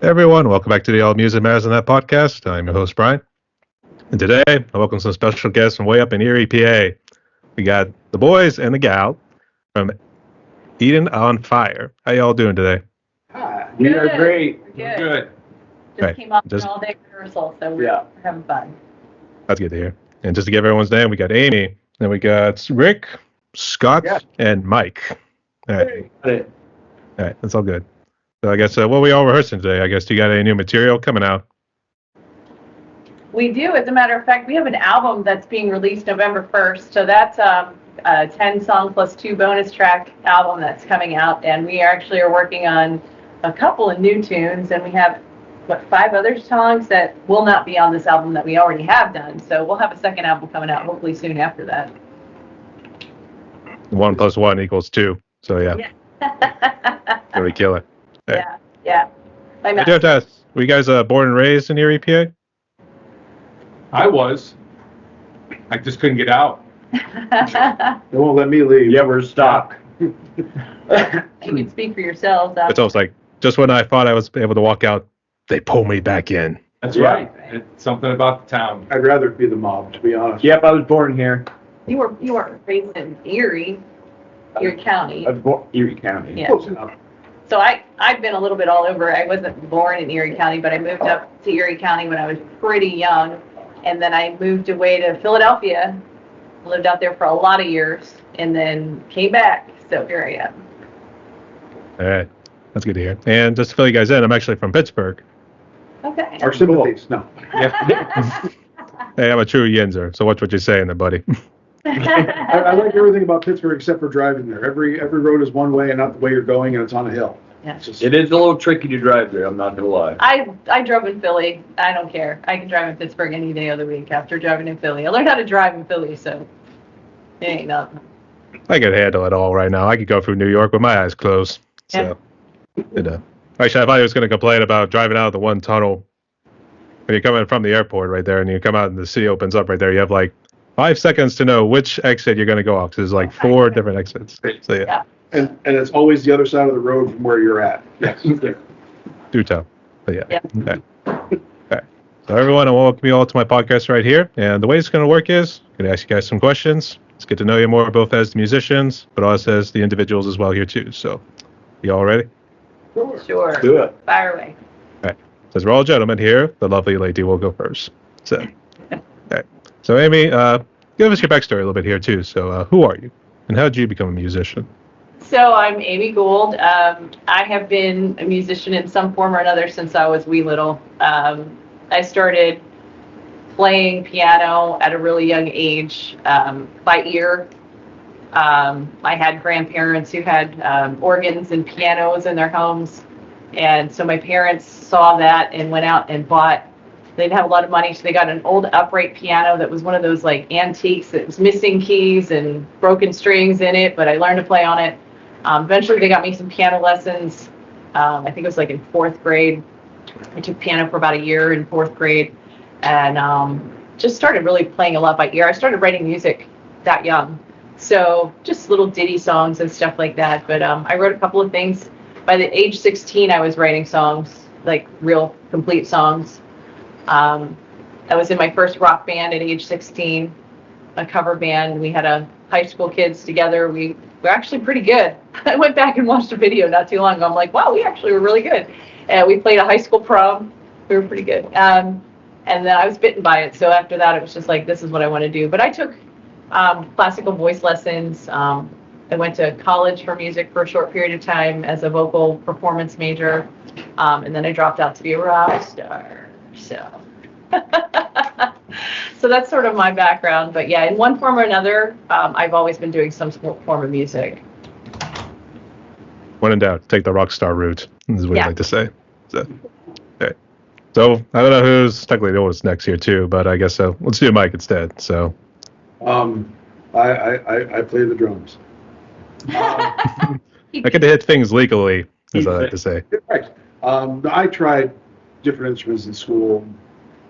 Hey everyone, welcome back to the All Music Matters on That podcast. I'm your host, Brian. And today, I welcome some special guests from way up in Erie, PA. We got the boys and the gal from Eden on Fire. How y'all doing today? Hi. We are great. Good. Good. Just Right. came off Just- an all-day rehearsal, so we're having fun. That's good to hear. And just to give everyone's name, we got Amy, then we got Rick, Scott, and Mike. All right. Hey. All right, that's all good. So I guess, what are we all rehearsing today? I guess, do you got any new material coming out? We do. As a matter of fact, we have an album that's being released November 1st. So that's a 10-song plus 2 bonus track album that's coming out. And we actually are working on a couple of new tunes. And we have, 5 other songs that will not be on this album that we already have done. So we'll have a second album coming out hopefully soon after that. 1 + 1 = 2. So yeah. Really kill it. Right. Yeah. I do have to ask, were you guys born and raised in Erie, PA? I was. I just couldn't get out. They won't let me leave. Yeah, we're stuck. You can speak for yourselves. It's almost like, just when I thought I was able to walk out, they pull me back in. That's Yeah. right. It's something about the town. I'd rather it be the mob, to be honest. Yep, I was born here. You were raised in Erie County. I was born Erie County. Yeah. Close enough. So I've been a little bit all over. I wasn't born in Erie County, but I moved up to Erie County when I was pretty young. And then I moved away to Philadelphia, lived out there for a lot of years, and then came back. So here I am. All right. That's good to hear. And just to fill you guys in, I'm actually from Pittsburgh. Okay. Our sympathies. No. Yeah. Hey, I'm a true Yinzer, so watch what you're saying there, buddy. I like everything about Pittsburgh except for driving there. Every road is one way and not the way you're going, and it's on a hill. Yeah. It's just, It is a little tricky to drive there, I'm not gonna lie. I drove in Philly. I don't care. I can drive in Pittsburgh any day of the week after driving in Philly. I learned how to drive in Philly, so it ain't nothing. I could handle it all right now. I could go through New York with my eyes closed. So, Actually, I thought he was going to complain about driving out of the one tunnel when you're coming from the airport right there, and you come out and the city opens up right there. You have like 5 seconds to know which exit you're going to go off, because there's like 4 different exits. So yeah. and it's always the other side of the road from where you're at. Yes. Do tell. But yeah. Yeah. Okay. So everyone, I welcome you all to my podcast right here. And the way it's going to work is I'm going to ask you guys some questions. Let's get to know you more, both as the musicians, but also as the individuals as well here too. So, you all ready? Sure. Do it. Fire away. Since we're all gentlemen here, the lovely lady will go first. So, okay. So Amy, give us your backstory a little bit here too. So, who are you, and how did you become a musician? So I'm Amy Gould. I have been a musician in some form or another since I was wee little. I started playing piano at a really young age, by ear. I had grandparents who had organs and pianos in their homes. And so my parents saw that and went out and bought, they didn't have a lot of money, so they got an old upright piano that was one of those like antiques that was missing keys and broken strings in it, but I learned to play on it. Eventually they got me some piano lessons. I think it was like in 4th grade. I took piano for about a year in 4th grade and just started really playing a lot by ear. I started writing music that young. So just little ditty songs and stuff like that. But I wrote a couple of things. By the age 16, I was writing songs, like real complete songs. I was in my first rock band at age 16, a cover band. We had a high school kids together. We were actually pretty good. I went back and watched a video not too long ago. I'm like, wow, we actually were really good. And we played a high school prom. We were pretty good. And then I was bitten by it. So after that, it was just like, this is what I want to do. But I took classical voice lessons. I went to college for music for a short period of time as a vocal performance major. And then I dropped out to be a rock star. So so that's sort of my background. But yeah, in one form or another, I've always been doing some form of music. When in doubt, take the rock star route. This is what Yeah. I like to say. So, okay. So I don't know who's technically the oldest next here too, but I guess let's do Mike instead. So I play the drums. I get to hit things legally, as I like to say. Right. I tried different instruments in school.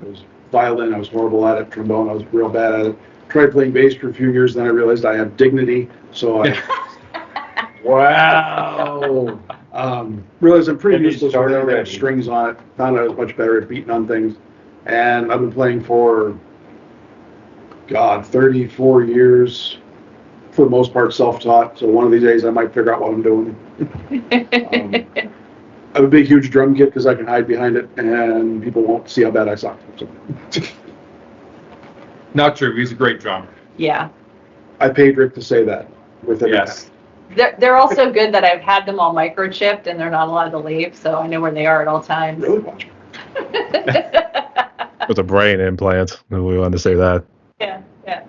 It was violin, I was horrible at it. Trombone, I was real bad at it. Tried playing bass for a few years, then I realized I have dignity, so I Wow. Realized I'm pretty Have you useless with started it. They have already? strings on it. Found I was much better at beating on things. And I've been playing for, God, 34 years. For the most part, self-taught. So one of these days I might figure out what I'm doing. I have a big, huge drum kit because I can hide behind it and people won't see how bad I suck. So. Not true. He's a great drummer. Yeah. I paid Rick to say that. With every Yes. They're also good that I've had them all microchipped and they're not allowed to leave, so I know where they are at all times. Really watch. With a brain implant. We wanted to say that. Yeah, yeah.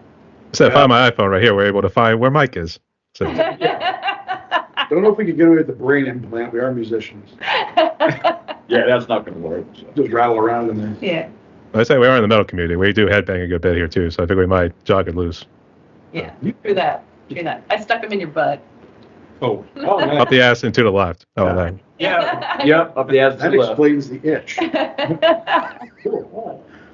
So if I find my iPhone right here, we're able to find where Mike is. So Don't know if we could get away with the brain implant. We are musicians. Yeah, that's not gonna work. So. Just rattle around in there. Yeah, I say we are in the metal community. We do headbang a good bit here too, so I think we might jog it loose. yeah. True that. True that. I stuck them in your butt. Oh, Oh, Up nice. the ass and to the left. Oh, that. Yeah, yep, up the ass to That the left. explains the itch.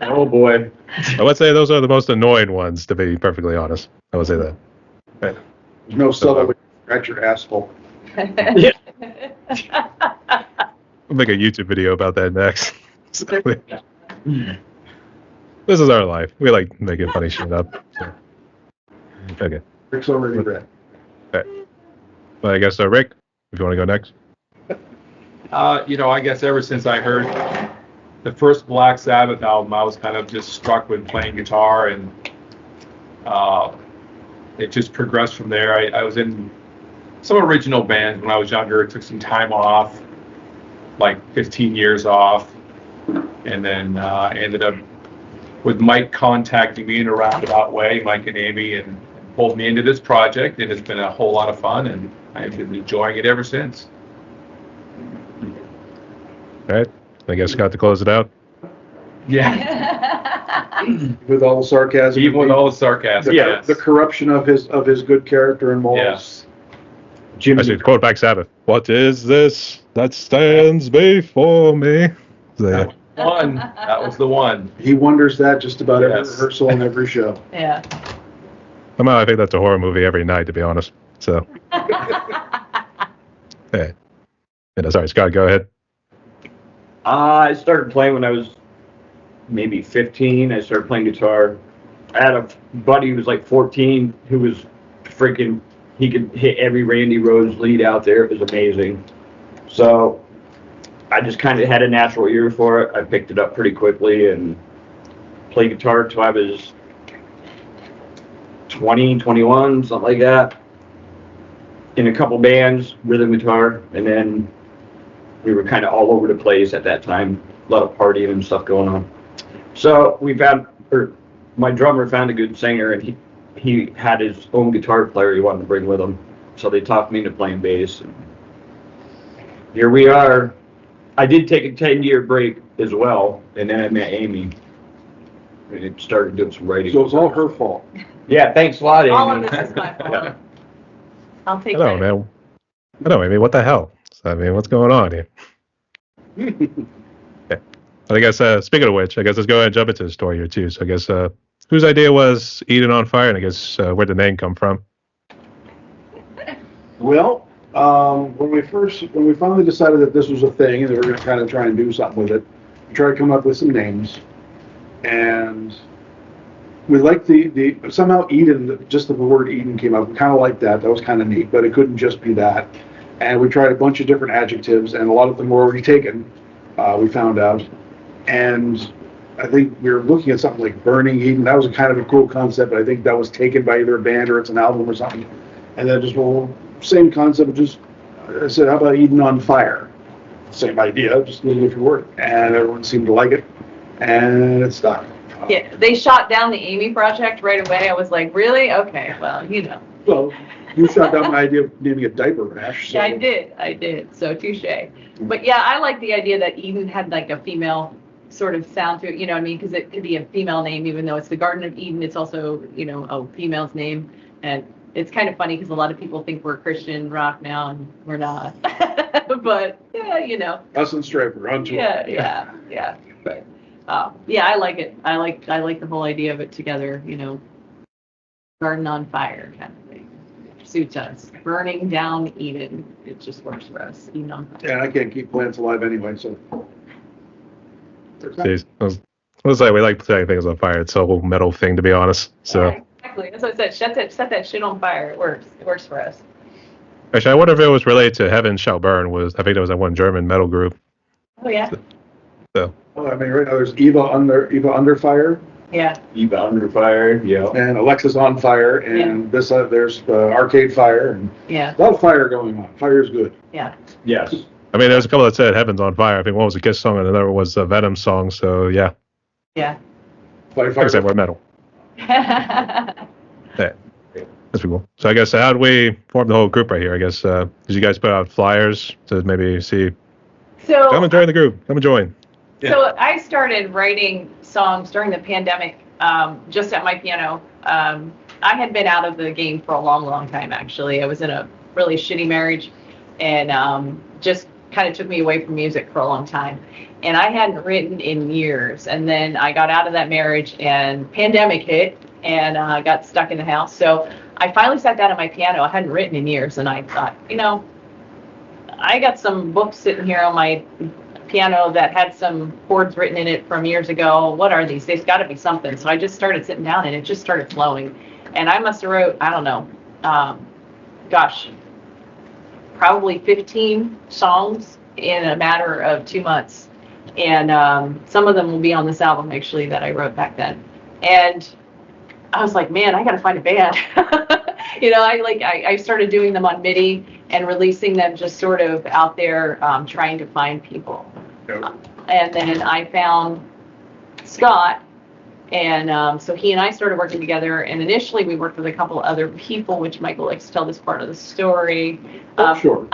Oh, boy. I would say those are the most annoying ones, to be perfectly honest. I would say that. There's no subtle way to scratch your asshole. Yeah. We'll make a YouTube video about that next. So, this is our life. We like making funny shit up. So. Okay. Rick's already read. Well, I guess, Rick, if you want to go next. I guess ever since I heard the first Black Sabbath album, I was kind of just struck with playing guitar, and it just progressed from there. I was in some original bands when I was younger. Took some time off, like 15 years off, and then ended up with Mike contacting me in a roundabout way, Mike and Amy, and pulled me into this project, and it's been a whole lot of fun, and I've been enjoying it ever since. All right. I guess Scott to close it out. Yeah, With all the sarcasm. even with all the sarcasm. the, Yes. the corruption of his good character and morals. Yes. Jimmy. I should quote back Sabbath. What is this that stands before me? So, yeah. That was the one. He wonders that just about every Yes. rehearsal and every show. Yeah. Somehow I think that's a horror movie every night, to be honest. So, yeah. Sorry, Scott, go ahead. I started playing when I was maybe 15. I started playing guitar. I had a buddy who was like 14 who was freaking, he could hit every Randy Rhoads lead out there. It was amazing. So I just kind of had a natural ear for it. I picked it up pretty quickly and played guitar till I was 20, 21, something like that. In a couple bands, rhythm guitar, and then we were kind of all over the place at that time. A lot of partying and stuff going on. So my drummer found a good singer, and he had his own guitar player he wanted to bring with him. So they talked me into playing bass. And here we are. I did take a 10-year break as well, and then I met Amy. And it started doing some writing. So it's all her fault. Yeah, thanks a lot, Amy. All of this is my fault. I'll take Hello, credit. man. Hello, Amy. What the hell? I mean, what's going on here? Okay. But I guess, speaking of which, I guess let's go ahead and jump into the story here, too. So I guess, whose idea was Eden on Fire? And I guess, where'd the name come from? Well, when we finally decided that this was a thing and they were going to kind of try and do something with it, we tried to come up with some names, and we liked the somehow Eden, just the word Eden came up. We kind of liked that. That was kind of neat, but it couldn't just be that. And we tried a bunch of different adjectives, and a lot of them were already taken. We found out, and I think we were looking at something like Burning Eden. That was a kind of a cool concept, but I think that was taken by either a band or it's an album or something. And then just, well, same concept, just, I said, how about Eden on Fire? Same idea, just a little different word. And everyone seemed to like it, and it stuck. Yeah, they shot down the Amy project right away. I was like, really? Okay, well, you know. Well, you shot down my idea of naming a diaper rash. So. I did. So touche. But yeah, I like the idea that Eden had like a female sort of sound to it, you know what I mean? Because it could be a female name, even though it's the Garden of Eden, it's also, you know, a female's name. And it's kind of funny because a lot of people think we're Christian rock now, and we're not. But yeah, you know. Us and Striper, on tour. Yeah. But yeah, I like it. I like the whole idea of it together, you know, Garden on Fire kind of thing. suits us. Burning down Eden, it just works for us, even on. Yeah, I can't keep plants alive anyway, so. Jeez. Let's say we like setting things on fire. It's a whole metal thing, to be honest. So, Yeah, exactly. That's what I said. Set that shit on fire. It works. It works for us. actually, I wonder if it was related to Heaven Shall Burn. I think there was that one German metal group. Oh yeah. So, Well, I mean, right now there's Eva Under Fire Yeah. Eva Under Fire, yeah. and Alexis on Fire, and there's Arcade Fire, and Yeah. a lot of fire going on. Fire is good. Yeah. Yes. I mean, there's a couple that said Heaven's on Fire. I think one was a Kiss song and another was a Venom song. So, yeah. Yeah. Fire. Except we're metal. Yeah. That's pretty cool. So I guess how do we form the whole group right here? I guess did you guys put out flyers to maybe see? So. Come and join the group. Come and join. So I started writing songs during the pandemic, just at my piano. I had been out of the game for a long, long time, actually. I was in a really shitty marriage, and just kind of took me away from music for a long time. And I hadn't written in years. And then I got out of that marriage, and pandemic hit, and got stuck in the house. So I finally sat down at my piano. I hadn't written in years, and I thought, I got some books sitting here on my piano that had some chords written in it from years ago. What are these? There's got to be something. So I just started sitting down, and it just started flowing. And I must have wrote, I don't know, probably 15 songs in a matter of 2 months. And some of them will be on this album, actually, that I wrote back then. And I was like, man, I got to find a band. I started doing them on MIDI and releasing them just sort of out there, trying to find people. Yep. And then I found Scott, and so he and I started working together. And initially, we worked with a couple other people, which Michael likes to tell this part of the story. Sure.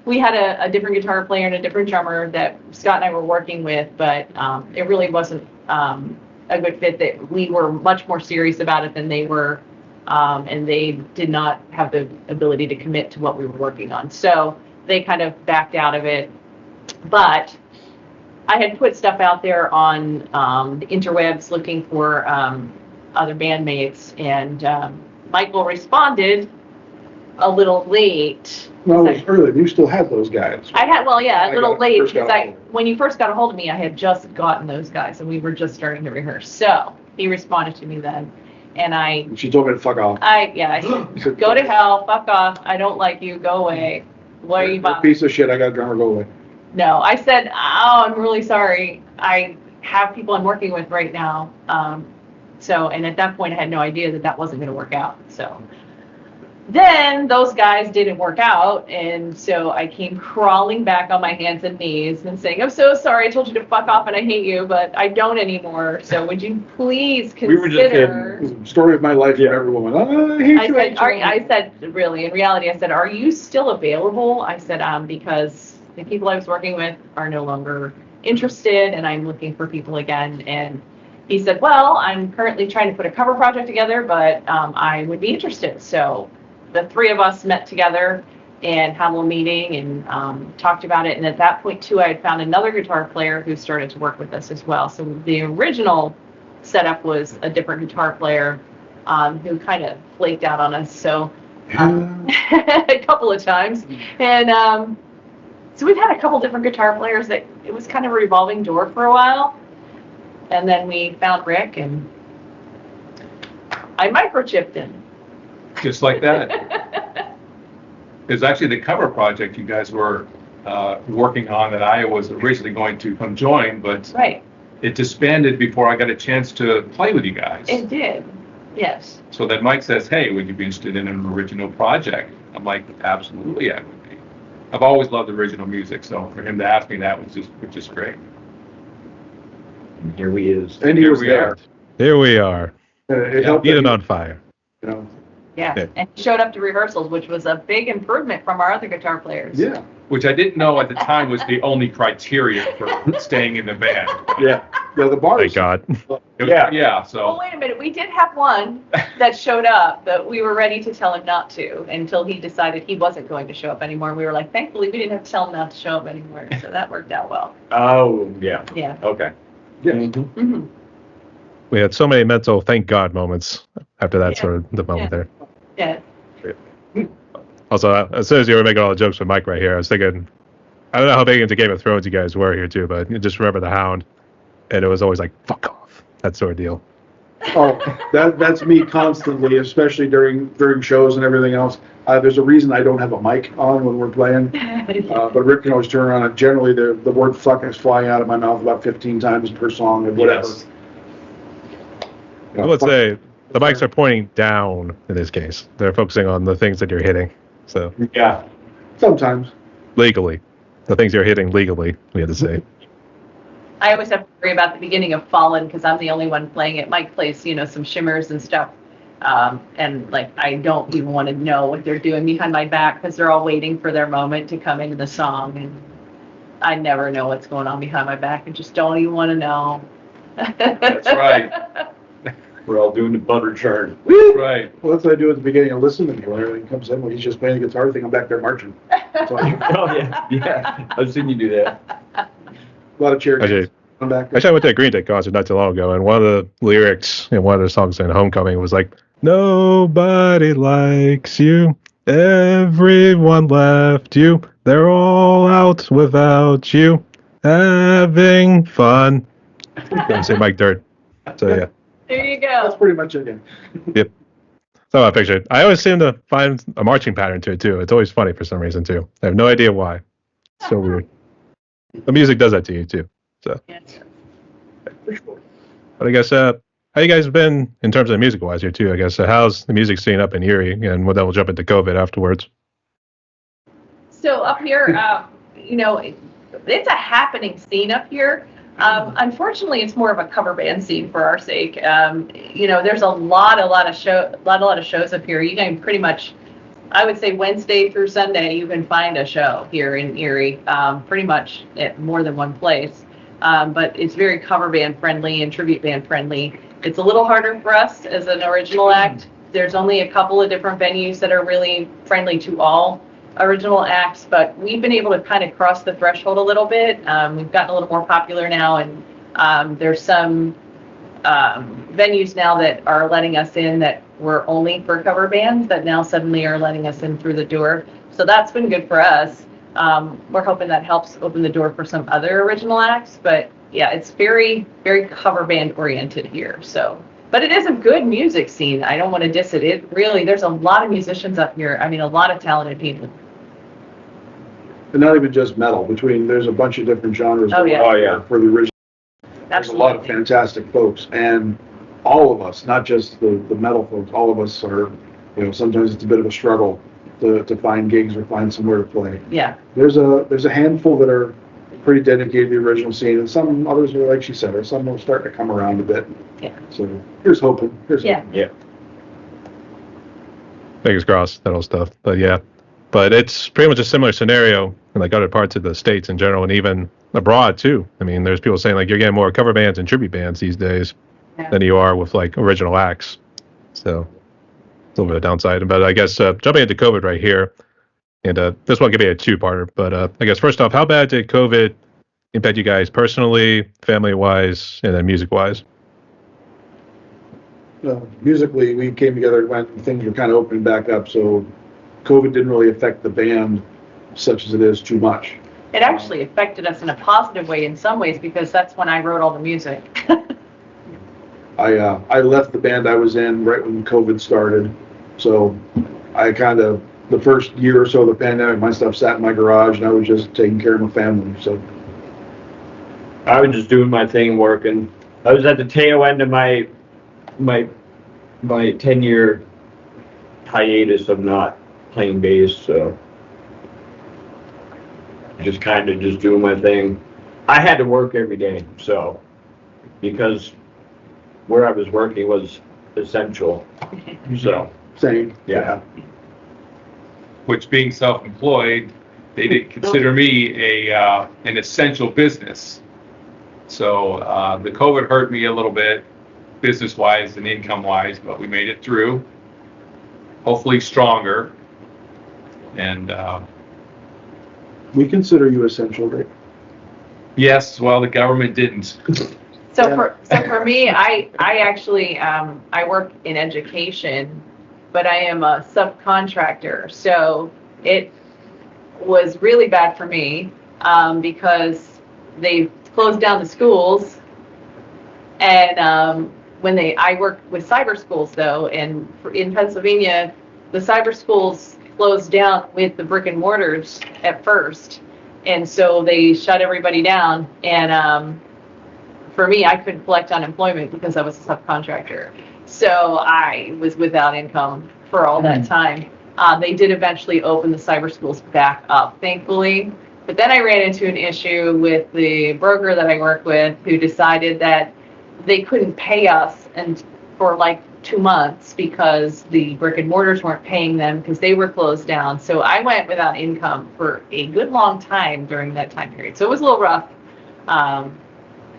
We had a different guitar player and a different drummer that Scott and I were working with, but it really wasn't a good fit. That we were much more serious about it than they were. And they did not have the ability to commit to what we were working on. So they kind of backed out of it. But I had put stuff out there on the interwebs looking for other bandmates, and Michael responded a little late. No, it was early. You still had those guys. I had, well, yeah, a little late, first got because a hold of them. when you first got a hold of me, I had just gotten those guys, and we were just starting to rehearse. So he responded to me then. And She told me to fuck off. I said, go to hell, fuck off, I don't like you, go away. What are you You're a bothering? piece of shit. I got a drummer. Go away. No, I said, oh, I'm really sorry. I have people I'm working with right now. And at that point, I had no idea that wasn't going to work out. So then those guys didn't work out. And so I came crawling back on my hands and knees and saying, I'm so sorry. I told you to fuck off and I hate you, but I don't anymore. So would you please consider... We were just kidding. It was the story of my life for every woman. Oh, I hate you. I said, really, in reality, I said, are you still available? I said, because the people I was working with are no longer interested and I'm looking for people again. And he said, well, I'm currently trying to put a cover project together, but I would be interested. So the three of us met together and had a little meeting and talked about it. And at that point, too, I had found another guitar player who started to work with us as well. So the original setup was a different guitar player who kind of flaked out on us. So a couple of times. And so we've had a couple different guitar players that it was kind of a revolving door for a while. And then we found Rick and I microchipped him. Just like that. It's actually the cover project you guys were working on that I was originally going to come join, but Right. it disbanded before I got a chance to play with you guys. It did. Yes. So then Mike says, hey, would you be interested in an original project? I'm like, absolutely, I would be. I've always loved original music, so for him to ask me that was just great. And here we is. And he Here was we there. are. Here we are. It helped. Eden that on fire. he- you know, Yeah. Yeah. And he showed up to rehearsals, which was a big improvement from our other guitar players. Yeah. Which I didn't know at the time was the only criteria for staying in the band. Yeah. Yeah, the bars. Thank God. It was- Yeah. Yeah, Well, so, wait a minute. We did have one that showed up, but we were ready to tell him not to until he decided he wasn't going to show up anymore. And we were like, thankfully, we didn't have to tell him not to show up anymore. So that worked out well. Oh, yeah. Yeah. Okay. Yeah. Mm-hmm. We had so many mental thank God moments after that Yeah. sort of the moment Yeah. there. Yeah. Also, as soon as you were making all the jokes with Mike right here, I was thinking, I don't know how big into Game of Thrones you guys were here too, but you just remember the Hound, and it was always like, fuck off, that sort of deal. Oh, that's me constantly, especially during shows and everything else. There's a reason I don't have a mic on when we're playing, but Rick can always turn around, and generally the word fuck is flying out of my mouth about 15 times per song or whatever. Yes. Well, let's say the mics are pointing down in this case. They're focusing on the things that you're hitting. So Yeah. Sometimes. legally, the things you're hitting legally, we have to say. I always have to worry about the beginning of Fallen because I'm the only one playing it. Mike plays, some shimmers and stuff. And like, I don't even want to know what they're doing behind my back because they're all waiting for their moment to come into the song. And I never know what's going on behind my back and just don't even want to know. That's right. We're all doing the butter churn. Right. Well, that's what I do at the beginning of Listen to Me. When everything comes in, when he's just playing the guitar thing, I'm back there marching. So Oh, yeah. I've seen you do that. a lot of cheer. Actually, I'm back there. I went to a Green Day concert not too long ago, and one of the lyrics in one of their songs in Homecoming was like, "Nobody likes you. Everyone left you. They're all out without you. Having fun." Don't say Mike Dirt. So yeah. There you That's go. pretty much it. Yeah. Yep. So I picture it. I always seem to find a marching pattern to it too. It's always funny for some reason too. I have no idea why. So weird. The music does that to you too. So, Yes. but I guess how you guys been in terms of music wise here too? I guess how's the music scene up in Erie? And then we'll jump into COVID afterwards. So up here, it's a happening scene up here. Unfortunately, it's more of a cover band scene for our sake. There's a lot of shows up here. You can pretty much, I would say Wednesday through Sunday, you can find a show here in Erie, pretty much at more than one place. But it's very cover band friendly and tribute band friendly. It's a little harder for us as an original act. There's only a couple of different venues that are really friendly to all original acts, but we've been able to kind of cross the threshold a little bit. We've gotten a little more popular now, and there's some venues now that are letting us in that were only for cover bands that now suddenly are letting us in through the door. So that's been good for us. We're hoping that helps open the door for some other original acts, but yeah, it's very, very cover band oriented here. So, but it is a good music scene. I don't want to diss it. It really, there's a lot of musicians up here. I mean, a lot of talented people. And not even just metal. There's a bunch of different genres. Oh, yeah. Oh, yeah. For the original. There's a lot of Absolutely. fantastic folks, and all of us, not just the metal folks, all of us are, sometimes it's a bit of a struggle to find gigs or find somewhere to play. Yeah. There's a handful that are pretty dedicated to the original scene, and some others are, like she said, or some will start to come around a bit. Yeah. So here's hoping. Yeah. Yeah. Fingers crossed, that old stuff. But yeah, but it's pretty much a similar scenario in like other parts of the States in general, and even abroad too. I mean, there's people saying like you're getting more cover bands and tribute bands these days Yeah. than you are with like original acts. So it's a little bit of downside. But I guess jumping into COVID right here, and this one could be a two-parter. But I guess first off, how bad did COVID impact you guys personally, family-wise, and then music-wise? Musically, we came together when things were kind of opening back up, so COVID didn't really affect the band such as it is too much. It actually affected us in a positive way in some ways because that's when I wrote all the music. I left the band I was in right when COVID started, so I the first year or so of the pandemic, my stuff sat in my garage, and I was just taking care of my family. So I was just doing my thing, working. I was at the tail end of my 10-year hiatus of not playing bass, so just kind of just doing my thing. I had to work every day, so because where I was working was essential. So same. yeah. Which, being self-employed, they didn't consider me an essential business. So the COVID hurt me a little bit, business-wise and income-wise, but we made it through. Hopefully stronger. And We consider you essential, Rick. yes, well, the government didn't. So for me, I actually I work in education, but I am a subcontractor. So it was really bad for me because they closed down the schools. And I work with cyber schools though, and in Pennsylvania, the cyber schools closed down with the brick and mortars at first. And so they shut everybody down. And for me, I couldn't collect unemployment because I was a subcontractor. So I was without income for all that time. They did eventually open the cyber schools back up, thankfully. But then I ran into an issue with the broker that I work with who decided that they couldn't pay us and for like 2 months because the brick and mortars weren't paying them because they were closed down. So I went without income for a good long time during that time period. So it was a little rough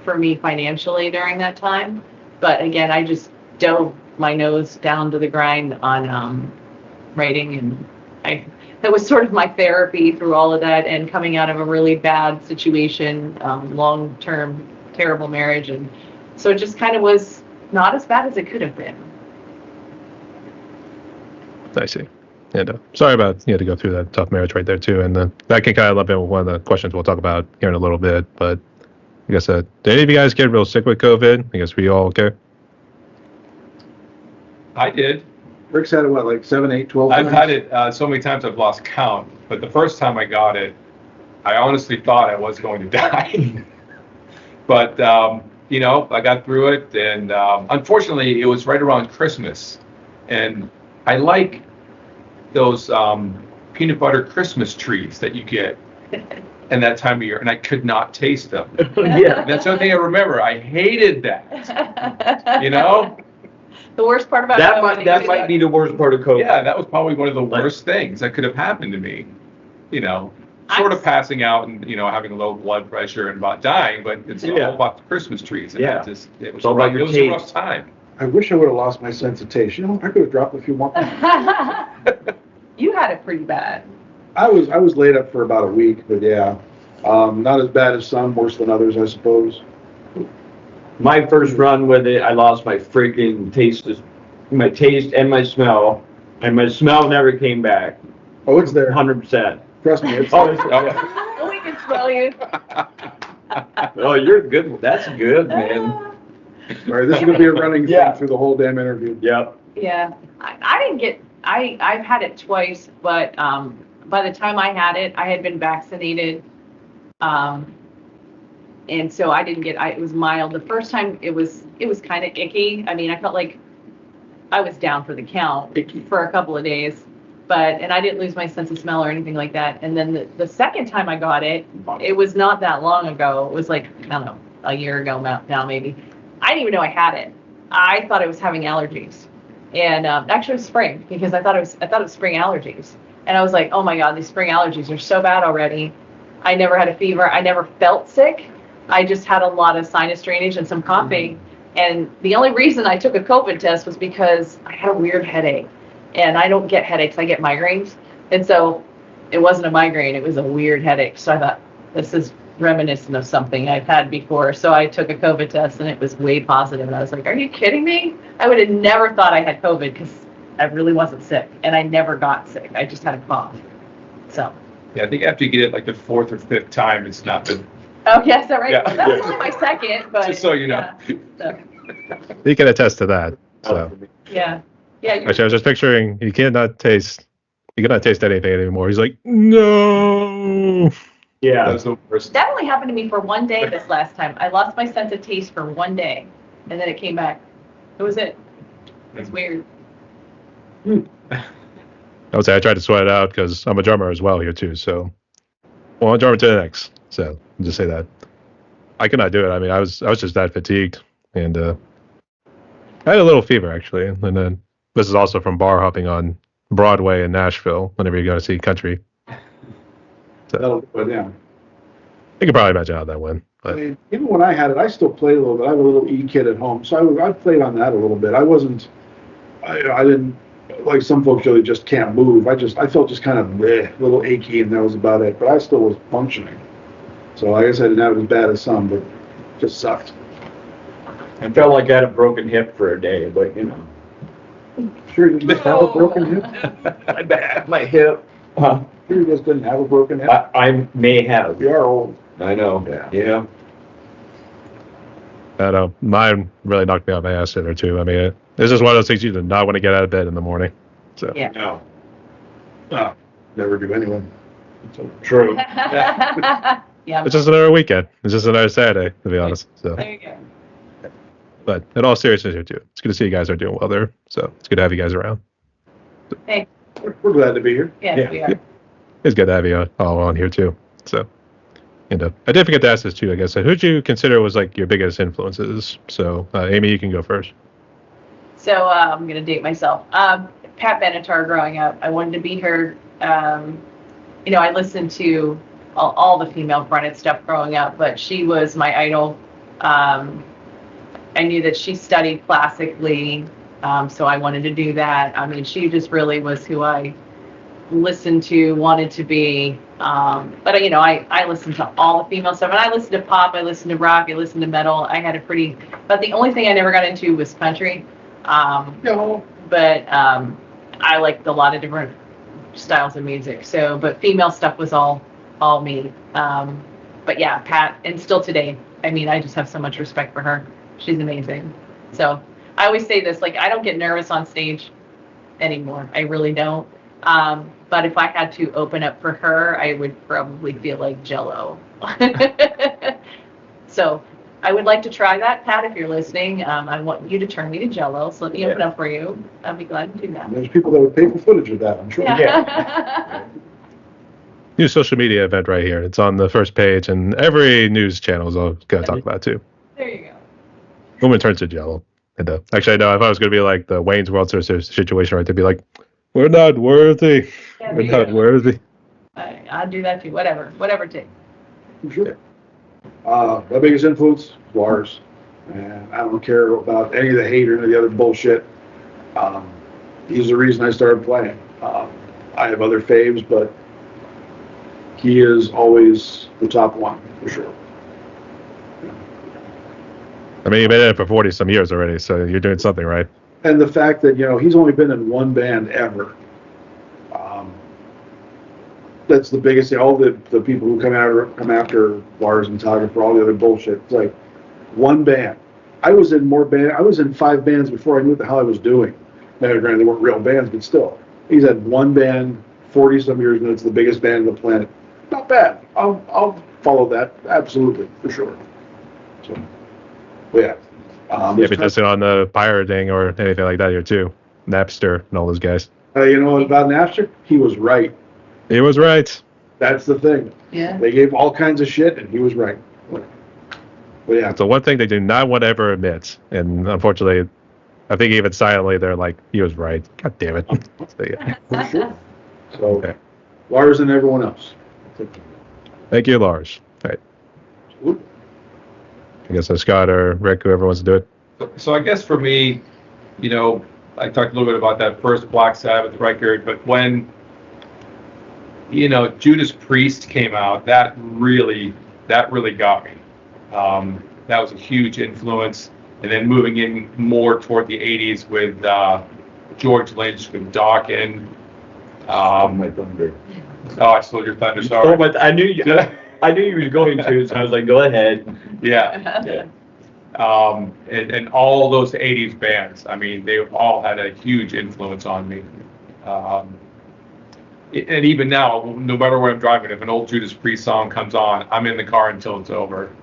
for me financially during that time. But again, I just dove my nose down to the grind on writing, and that was sort of my therapy through all of that and coming out of a really bad situation, long-term terrible marriage. And so it just kind of was not as bad as it could have been. I see. And sorry about you had to go through that tough marriage right there too. And that can kind of lump in with one of the questions we'll talk about here in a little bit. But I guess did any of you guys get real sick with COVID? I guess we all okay. I did. Rick's had it, what, like 7, 8, 12 times? I've had it so many times I've lost count. But the first time I got it, I honestly thought I was going to die. But, I got through it. And unfortunately, it was right around Christmas. And I like those peanut butter Christmas trees that you get in that time of year. And I could not taste them. Yeah. That's the only thing I remember. I hated that. The worst part about that might be the worst part of COVID. Yeah, that was probably one of the worst things that could have happened to me. Sort of passing out and having low blood pressure and about dying, but it's all about the Christmas trees. And it was all about it was a rough time. I wish I would have lost my sense of taste. I could have dropped a few more pounds. You had it pretty bad. I was laid up for about a week, but yeah, not as bad as some, worse than others, I suppose. My first run with it, I lost my freaking taste and my smell, and my smell never came back. Oh, it's there. 100%. Trust me, it's Oh, We can smell you. oh, you're good. That's good, man. All right, this is going to be a running thing through the whole damn interview. Yep. Yeah, I didn't get. I've had it twice, but by the time I had it, I had been vaccinated. And so I didn't get, it was mild. The first time it was kind of icky. I mean, I felt like I was down for the count for a couple of days, and I didn't lose my sense of smell or anything like that. And then the second time I got it, it was not that long ago. It was like, I don't know, a year ago now maybe. I didn't even know I had it. I thought I was having allergies. And actually it was spring because I thought it was spring allergies. And I was like, oh my God, these spring allergies are so bad already. I never had a fever. I never felt sick. I just had a lot of sinus drainage and some coughing. And the only reason I took a COVID test was because I had a weird headache. And I don't get headaches, I get migraines. And so it wasn't a migraine, it was a weird headache. So I thought, this is reminiscent of something I've had before. So I took a COVID test and it was way positive. And I was like, are you kidding me? I would have never thought I had COVID because I really wasn't sick. And I never got sick. I just had a cough. So. Yeah, I think after you get it like the 4th or 5th time, it's not the. Oh, yes, is that right? Yeah. That was only my second, but. Just so you know. Yeah, You can attest to that. So. Yeah. Actually, I was just picturing you cannot taste anything anymore. He's like, no. Yeah. That was the worst. That only happened to me for one day this last time. I lost my sense of taste for one day, and then it came back. That was it. It's weird. I would say I tried to sweat it out because I'm a drummer as well here too. So, one drummer to the next. So, I'll just say that. I could not do it. I mean, I was just that fatigued, and I had a little fever actually. And then this is also from bar hopping on Broadway in Nashville. Whenever you go to see country, so Yeah. you can probably imagine how that went. I But mean, even when I had it, I still played a little bit. I have a little E kit at home, so I played on that a little bit. I didn't, like some folks really just can't move. I felt just kind of a little achy, and that was about it. But I still was functioning. So I guess I didn't have it as bad as some, but it just sucked. I felt like I had a broken hip for a day, but Sure you just have a broken hip? My back, my hip. Huh? Sure you just didn't have a broken hip? I may have. You are old. I know. Yeah. I know. Mine really knocked me out my ass or two. I mean, it's just one of those things you do not want to get out of bed in the morning. So Yeah. No. Never do anyway. True. Yeah. it's just another weekend. It's just another Saturday, to be honest. So, There you go. but in all seriousness here too, it's good to see you guys are doing well there. So it's good to have you guys around. Hey, We're glad to be here. yes, Yeah. we are. It's good to have you all on here too. So, I did forget to ask this too. I guess who'd you consider was like your biggest influences? So, Amy, you can go first. So I'm going to date myself. Pat Benatar growing up, I wanted to be her. I listened to all the female fronted stuff growing up, but she was my idol. I knew that she studied classically, so I wanted to do that. I mean, she just really was who I listened to, wanted to be. But I listened to all the female stuff, and I listened to pop, I listened to rock, I listened to metal. I had but the only thing I never got into was country. But I liked a lot of different styles of music. So, but female stuff was all me. But yeah, Pat, and still today, I mean, I just have so much respect for her. She's amazing. So I always say this, like, I don't get nervous on stage anymore. I really don't. But if I had to open up for her, I would probably feel like Jell-O. So I would like to try that, Pat, if you're listening. I want you to turn me to Jell-O, so let me open up for you. I'd be glad to do that. There's people that would pay for footage of that, I'm sure. Yeah. New social media event right here. It's on the first page, and every news channel is going to talk about it too. There you go. Woman turns to Jello. And actually, I know if I was going to be like the Wayne's World situation, right, they'd be like, "We're not worthy. Yeah, We're not worthy." I'd do that too. Whatever it takes. I'm sure. My biggest influence, Lars. And I don't care about any of the hate or any of the other bullshit. He's the reason I started playing. I have other faves, but he is always the top one, for sure. I mean, you've been in it for 40 some years already, so you're doing something right. And the fact that, he's only been in one band ever. That's the biggest thing. All the people who come after Lars and Tiger for all the other bullshit. It's like one band. I was in 5 bands before I knew what the hell I was doing. Now, granted, they weren't real bands, but still. He's had one band, 40 some years, and it's the biggest band on the planet. Not bad. I'll follow that. Absolutely, for sure. So, yeah. Yeah, but just on the pirating or anything like that here too. Napster and all those guys. You know about Napster? He was right. He was right. That's the thing. Yeah. They gave all kinds of shit, and he was right. But yeah. So one thing they do not want to ever admit, and unfortunately, I think even silently, they're like, "He was right." God damn it. So, yeah. For sure. So, Okay. Lars and everyone else. Thank you, Lars. All right. Absolutely. I guess Scott or Rick, whoever wants to do it. So I guess for me, I talked a little bit about that first Black Sabbath record, but when, Judas Priest came out, that really got me. That was a huge influence. And then moving in more toward the 80s with George Lynch, with Dawkins. My thunder. Oh, I stole your thunder, sorry. Oh, but I knew you were going to, so I was like, go ahead. Yeah. And all those 80s bands, I mean, they all had a huge influence on me. And even now, no matter where I'm driving, if an old Judas Priest song comes on, I'm in the car until it's over,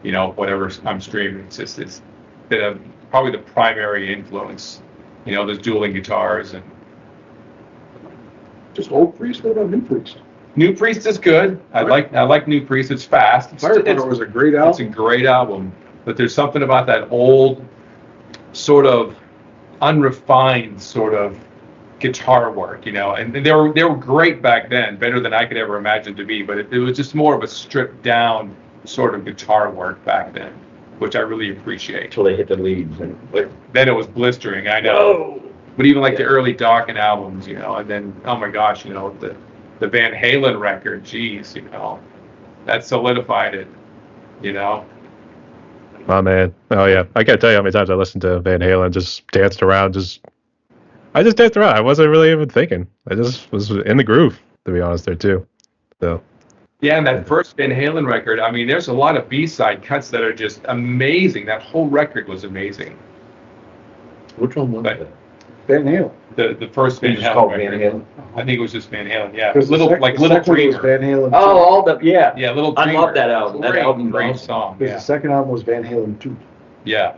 whatever I'm streaming. It's been probably the primary influence. There's dueling guitars and. Just old Priest. What about New Priest? New Priest is good. I like New Priest. It's fast. Firepower was a great album. It's a great album, but there's something about that old, sort of unrefined sort of guitar work, And they were great back then, better than I could ever imagine to be. But it was just more of a stripped down sort of guitar work back then, which I really appreciate. Until they hit the leads. Then it was blistering. I know. But even like the early Dawkins albums, and then, oh my gosh, the Van Halen record, geez, that solidified it, Oh man. Oh yeah. I can't tell you how many times I listened to Van Halen, just danced around, just I just danced around. I wasn't really even thinking. I just was in the groove, to be honest, there too. So. Yeah, and that first Van Halen record, I mean, there's a lot of B-side cuts that are just amazing. That whole record was amazing. Which one was But it? Van Halen. the first Van It's Halen called record. Van Halen. I think it was just Van Halen, yeah. Because Little the Little second one was Dreamer. Van Halen. Oh, all the, yeah. Yeah, Little I Dreamer. love that album. That Great, album's great awesome. song. Because Yeah. the second album was Van Halen 2. Yeah.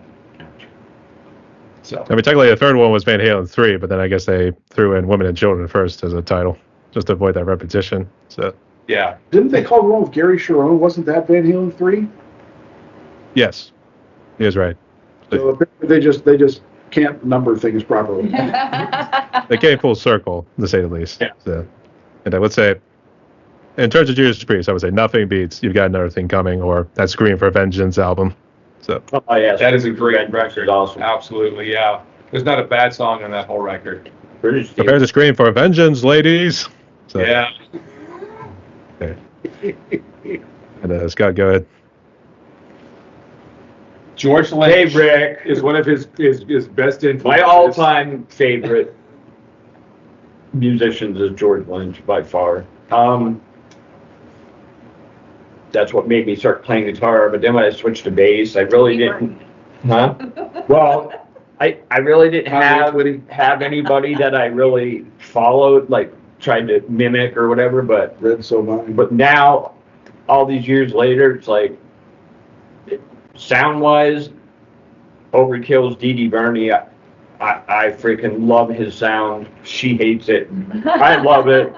So I mean, technically, the third one was Van Halen 3, but then I guess they threw in Women and Children first as a title, just to avoid that repetition. So, yeah, Didn't they call the one with Gary Sharon? Wasn't that Van Halen 3? yes, he is right. So they just can't number things properly. They came full circle, to say the least. Yeah. So, and I would say, in terms of Judas Priest, I would say nothing beats "You've Got Another Thing Coming" or that "Scream for Vengeance" album. So, Oh, yeah. that is a great Vengeance record. is awesome. Absolutely, yeah. There's not a bad song on that whole record. British prepare to scream for vengeance, ladies. So, Yeah. okay. And Scott, go ahead. George Hey, Lynch Rick. is one of his best influences. My all-time favorite musicians is George Lynch by far. That's what made me start playing guitar. But then when I switched to bass, I really didn't. Huh? Well, I really didn't have anybody that I really followed, like tried to mimic or whatever. But Red So Vine. now, all these years later, it's like sound-wise, Overkill's Dee Dee Burney. I freaking love his sound. She hates it. I love it.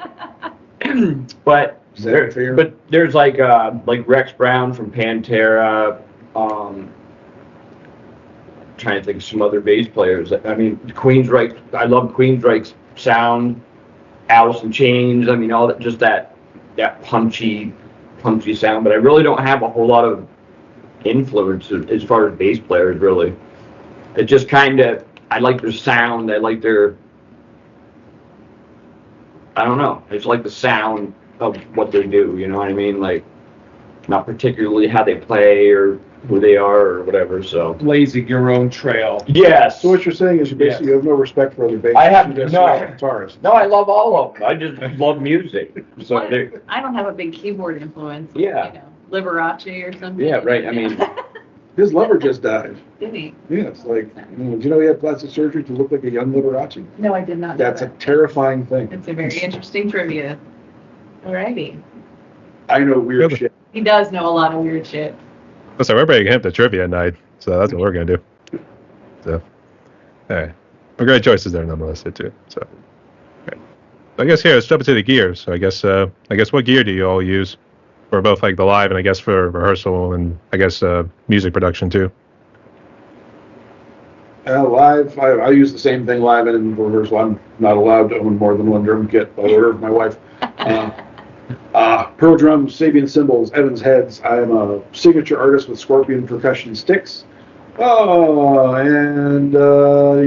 But Is that fair? there's like Rex Brown from Pantera. Trying to think of some other bass players. I mean, Queensryche. I love Queensryche's sound. Alice in Chains. I mean, all that, just that punchy sound. But I really don't have a whole lot of influence as far as bass players. Really, it just kind of. I like their sound. I like their. I don't know. I just like the sound of what they do. You know what I mean? Like, not particularly how they play or who they are or whatever. So. blazing your own trail. Yes. So what you're saying is you basically have no respect for other bassists. I have you just no. like guitarists. No, I love all of them. I just love music. So they. I don't have a big keyboard influence. Yeah. You know, Liberace or something. Yeah. Right. I mean. His lover just died. Did he? Yeah, it's like, do you know he had plastic surgery to look like a young Liberace? No, I did not know That's a that. terrifying thing. It's a very interesting trivia. Alrighty. I know weird Really? shit. He does know a lot of weird shit. So we're bringing him to trivia night, so that's what we're gonna do. So, all right, well, great choices there nonetheless, there too. So, okay. I guess here let's jump into the gears. So I guess what gear do you all use for both like the live and I guess for rehearsal and I guess music production too? Live, I use the same thing live and in rehearsal. I'm not allowed to own more than one drum kit by order of my wife. Pearl drums, Sabian cymbals, Evans heads. I am a signature artist with Scorpion percussion sticks. And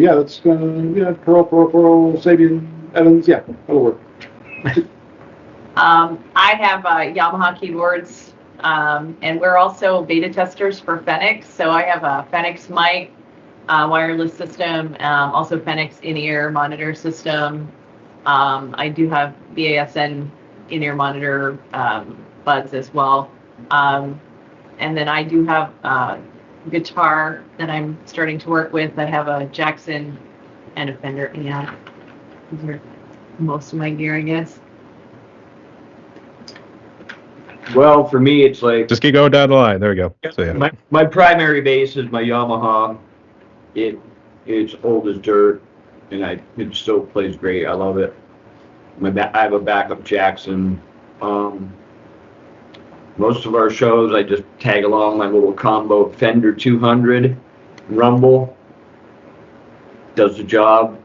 yeah, that's Pearl, Sabian, Evans. Yeah, that'll work. I have Yamaha keyboards, and we're also beta testers for Fenix. So I have a Fenix mic, wireless system, also Fenix in-ear monitor system. I do have BASN in-ear monitor buds as well. And then I do have guitar that I'm starting to work with. I have a Jackson and a Fender amp. These are most of my gear, I guess. Well, for me, it's like Just keep going down the line. There we go. So yeah, my primary bass is my Yamaha. It's old as dirt, and it still plays great. I love it. I have a backup Jackson. Most of our shows, I just tag along my little combo Fender 200 Rumble. Does the job,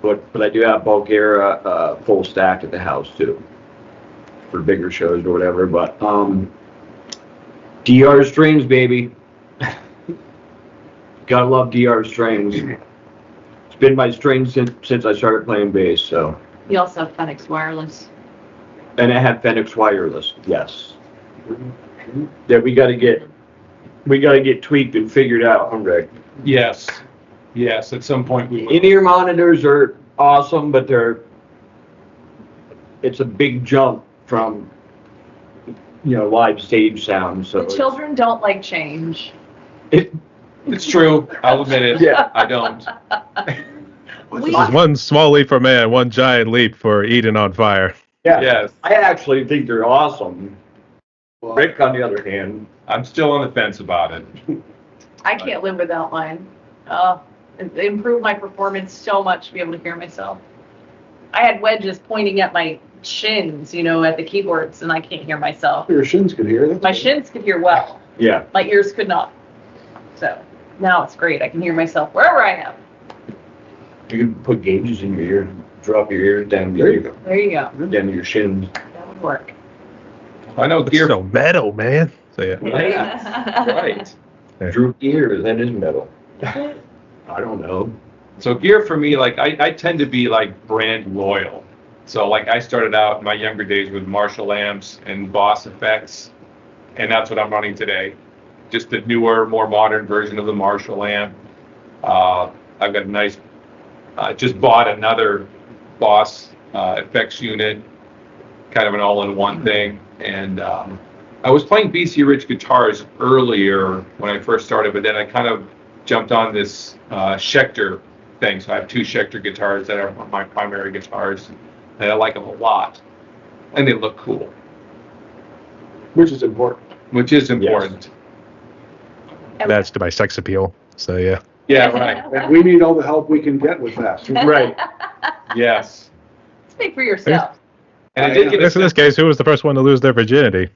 but I do have Bulgara full stack at the house too, for bigger shows or whatever. But DR strings, baby. Gotta love DR strings. It's been my strings since I started playing bass. So. You also have Fenix wireless. And I have Fenix wireless. Yes. That we gotta get tweaked and figured out, huh, Rick? Yes. Yes, at some point we will. In-ear monitors are awesome, but it's a big jump from, live stage sound, so. The children don't like change. It's true. I'll admit it. Yeah. I don't. We- This is one small leap for man, one giant leap for Eden on fire. Yeah, Yes. I actually think they're awesome. Well, Rick, on the other hand, I'm still on the fence about it. I can't live without mine. It improved my performance so much to be able to hear myself. I had wedges pointing at my shins, at the keyboards, and I can't hear myself. Your shins could hear. That's My good. shins could hear well. yeah. My ears could not. So now it's great. I can hear myself wherever I am. You can put gauges in your ear, drop your ears down There you to go. There you go. down to your shins. That would work. I know It's gear. so metal, man. So yeah. Right. Droop ears, that is metal. I don't know. So gear for me, like I tend to be like brand loyal. So like I started out in my younger days with Marshall amps and Boss effects, and that's what I'm running today. Just the newer, more modern version of the Marshall amp. I've got a nice. Just bought another Boss effects unit, kind of an all-in-one thing. And I was playing BC Rich guitars earlier when I first started, but then I kind of jumped on this Schecter thing. So I have two Schecter guitars that are my primary guitars, and I like them a lot, and they look cool, Which is important. which is important. That's to my sex appeal. So yeah. Yeah, right. And we need all the help we can get with that. Right. Yes. Speak for yourself. And I did I get guess in this case, who was the first one to lose their virginity?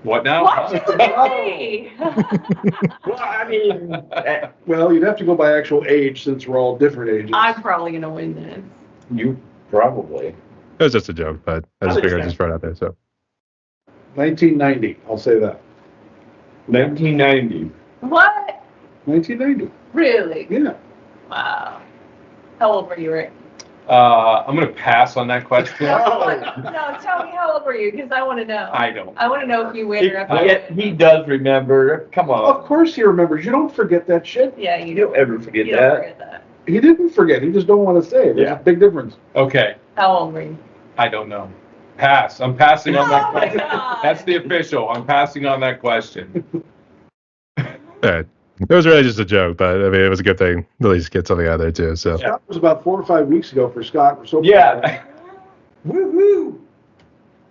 What now? What did you say? Well, I mean, Well, you'd have to go by actual age since we're all different ages. I'm probably gonna win this. you probably. It was just a joke, but I just figured I'd understand. just throw it out there. So 1990, I'll say that. 1990. What? 1990, Really? yeah. Wow. How old were you, Rick? I'm gonna pass on that question. No, tell me how old were you, because I want to know. I don't. I want to know if you win or if I win. He does remember. Come Of on. course he remembers. You don't forget that shit. Yeah, You don't ever forget you don't that. forget that. He didn't forget. He just don't want to say it. There's Yeah. a big difference. Okay. How old were you? I don't know. Pass. I'm passing on that Oh my question. God. That's the official. I'm passing on that question. it was really just a joke, but I mean, it was a good thing to at least get something out of there too. So That was about 4 or 5 weeks ago for Scott. We're so Yeah. Woohoo!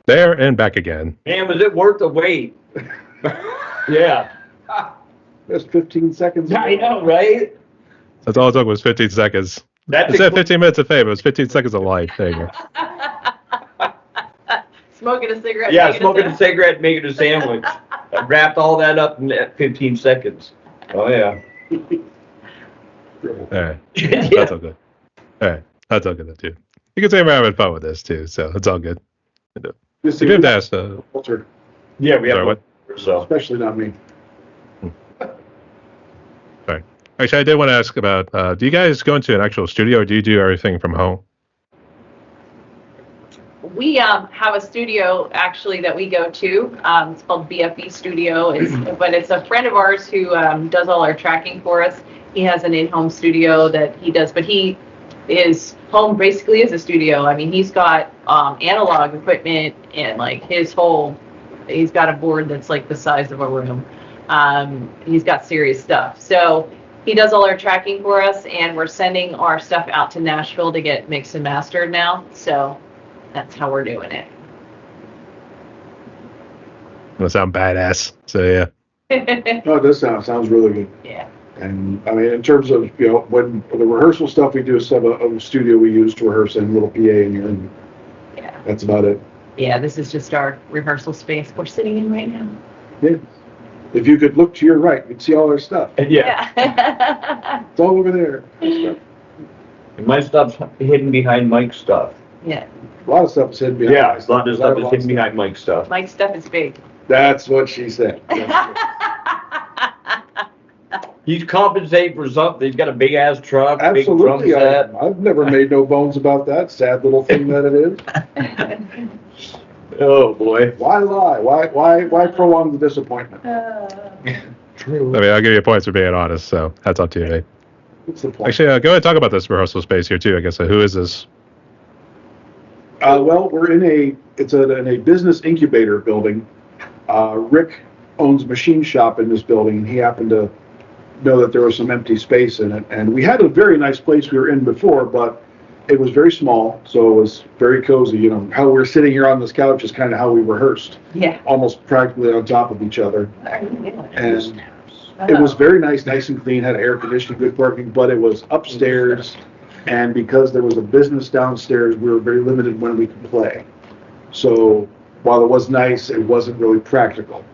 there and back again. Man, was it worth the wait? Yeah. Just 15 seconds. I know, right? That's all it took was 15 seconds. That's Instead of 15 minutes of fame, it was 15 seconds of life. There you go. Smoking a cigarette. Yeah, making smoking a sound. cigarette, making a sandwich. I wrapped all that up in that 15 seconds. Oh, yeah. All right. That's all good. All right. That's all good too. You can say I'm having fun with this too, so it's all good. Just You to didn't ask. filter, Yeah, we have Sorry, what? So. especially not me. Actually, I did want to ask about, do you guys go into an actual studio or do you do everything from home? We have a studio actually that we go to. It's called BFE Studio, but it's a friend of ours who does all our tracking for us. He has an in-home studio that he does, but he is home basically as a studio. I mean, he's got analog equipment and like he's got a board that's like the size of a room. He's got serious stuff. So he does all our tracking for us, and we're sending our stuff out to Nashville to get mixed and mastered now. So that's how we're doing it. That sound badass. So yeah. No, it does sounds really good. Yeah. And I mean, in terms of, when the rehearsal stuff, we do have a studio we use to rehearse in, a little PA in here, and Yeah. that's about it. Yeah, this is just our rehearsal space we're sitting in right now. Yeah. If you could look to your right, you'd see all our stuff. Yeah. It's all over there. And my stuff's hidden behind Mike's stuff. Yeah, A lot of stuff is hidden behind. Yeah, a lot of stuff is hidden behind Mike's stuff. Mike's stuff is big. That's what she said. He's compensating for something. He's got a big ass truck, big drum Absolutely. set. I've never made no bones about that sad little thing that it is. Oh boy. Why lie? Why prolong the disappointment? I mean, I'll give you points for being honest, so that's up to you, mate. What's the point? Actually, go ahead and talk about this rehearsal space here too. I guess who is this? Well, we're in a business incubator building. Rick owns a machine shop in this building, and he happened to know that there was some empty space in it. And we had a very nice place we were in before, but it was very small, so it was very cozy. You know, how we're sitting here on this couch is kind of how we rehearsed, Yeah. almost practically on top of each other. And Oh. it was very nice and clean, had air conditioning, good parking, but it was upstairs. And because there was a business downstairs, we were very limited when we could play. So while it was nice, it wasn't really practical.